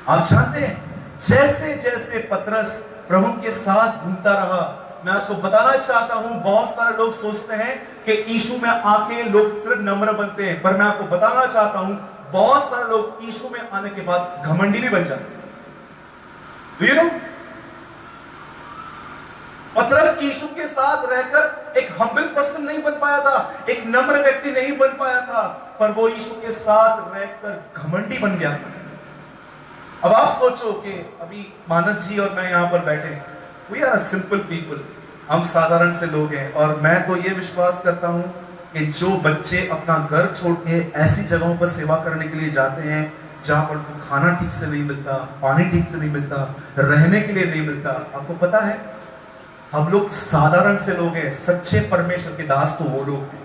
आप जानते हैं जैसे जैसे पतरस प्रभु के साथ घूमता रहा, मैं आपको बताना चाहता हूं, बहुत सारे लोग सोचते हैं कि यीशु में आके लोग सिर्फ नम्र बनते हैं, पर मैं आपको बताना चाहता हूं बहुत सारे लोग यीशु में आने के बाद घमंडी भी बन जाते हैं। Do you know? पतरस यीशु के साथ रहकर एक हम्बल पर्सन नहीं बन पाया था, एक नम्र व्यक्ति नहीं बन पाया था, पर वो यीशु के साथ रहकर घमंडी बन गया था। अब आप सोचो कि अभी मानस जी और मैं यहां पर बैठे, we are a simple people, हम साधारण से लोग हैं, और मैं तो ये विश्वास करता हूं कि जो बच्चे अपना घर छोड़ के ऐसी जगहों पर सेवा करने के लिए जाते हैं जहां पर उनको खाना ठीक से नहीं मिलता, पानी ठीक से नहीं मिलता, रहने के लिए नहीं मिलता, आपको पता है हम लोग साधारण से लोग हैं। सच्चे परमेश्वर के दास तो वो लोग हैं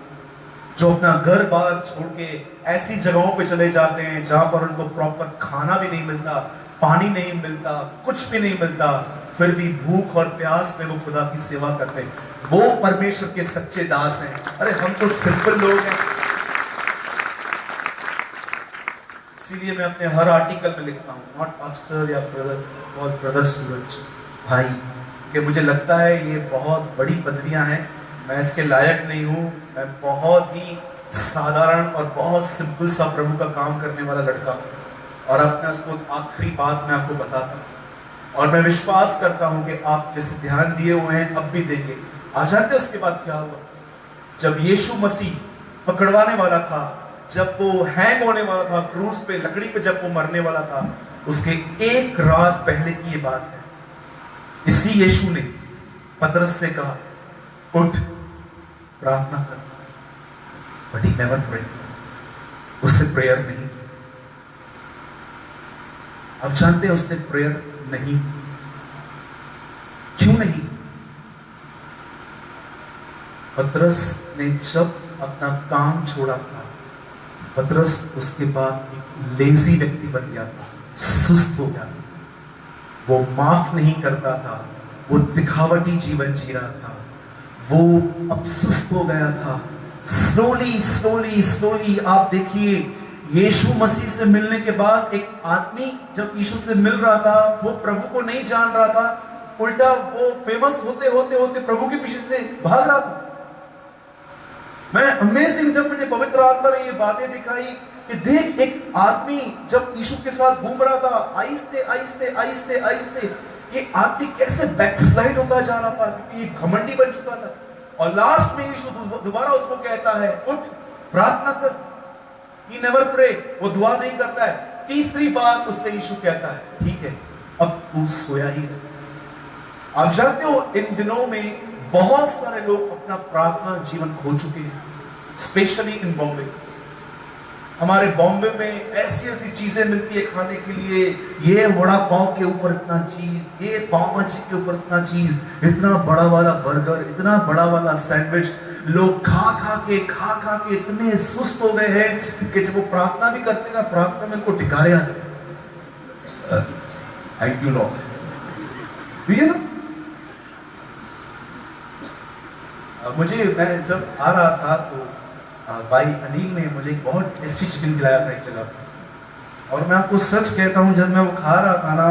जो अपना घर बार छोड़ के ऐसी जगहों पे चले जाते हैं जहां पर उनको प्रॉपर खाना भी नहीं मिलता, पानी नहीं मिलता, कुछ भी नहीं मिलता, फिर भी भूख और प्यास में वो खुदा की सेवा करते हैं। वो परमेश्वर के सच्चे दास हैं। अरे हम तो सिंपल लोग हैं। इसीलिए मैं अपने हर आर्टिकल में लिखता हूँ नॉट पास्टर या ब्रदर और ब्रदर सूरज भाई, कि मुझे लगता है ये बहुत बड़ी पदवियां हैं, मैं इसके लायक नहीं हूँ। मैं बहुत ही साधारण और बहुत सिंपल सा प्रभु का काम करने वाला लड़का, और अपने उसको आखिरी बात मैं आपको बताता हूँ, और मैं विश्वास करता हूं कि आप जैसे ध्यान दिए हुए हैं अब भी देंगे। आप जानते हैं उसके बाद क्या हुआ? जब यीशु मसीह पकड़वाने वाला था, जब वो हैंग होने वाला था क्रूस पे, लकड़ी पे जब वो मरने वाला था, उसके एक रात पहले की ये बात है। इसी यीशु ने पतरस से कहा, उठ प्रार्थना कर, बट ही नेवर प्रे। उससे प्रेयर नहीं की। आप जानते हैं उसने प्रेयर नहीं, क्यों नहीं? पतरस ने जब अपना काम छोड़ा था, पतरस उसके बाद एक लेजी व्यक्ति बन गया था, सुस्त हो गया था, वो माफ नहीं करता था, वो दिखावटी जीवन जी रहा था, वो अब सुस्त हो गया था। स्लोली स्लोली स्लोली आप देखिए, यीशु मसीह से मिलने के बाद एक आदमी जब यीशु से मिल रहा था, वो प्रभु को नहीं जान रहा था, उल्टा वो फेमस होते होते होते प्रभु के पीछे से भाग रहा था। मैं अमेजिंग, जब मुझे पवित्र आत्मा ने ये बातें दिखाई कि देख, एक आदमी जब यीशु के साथ घूम रहा था, आहिस्ते आहिस्ते आहिस्ते आहिस्ते ये आदमी कैसे बैकस्लाइड होता जा रहा था, क्योंकि ये घमंडी बन चुका था। और लास्ट में यीशु दोबारा उसको कहता है, उठ प्रार्थना कर। He never pray, वो दुआ नहीं करता है। तीसरी बात उससे यीशु कहता है, ठीक है अब तू सोया ही रह। आप जानते हो इन दिनों में बहुत सारे लोग अपना प्रार्थना जीवन खो चुके हैं, स्पेशली इन बॉम्बे। हमारे बॉम्बे में ऐसी ऐसी चीजें मिलती है खाने के लिए, ये वड़ा पाव के ऊपर इतना चीज, ये पाव भाजी के ऊपर इतना चीज, इतना बड़ा वाला बर्गर, इतना बड़ा वाला सैंडविच। लोग खा खा के इतने सुस्त हो गए हैं कि जब वो प्रार्थना भी करते ना, प्रार्थना में उनको टिकारे आते। Thank you Lord. ये ना मुझे, मैं जब आ रहा था तो भाई अनिल ने मुझे एक बहुत टेस्टी चिकन खिलाया था एक जगह पे, और मैं आपको सच कहता हूं, जब मैं वो खा रहा था ना,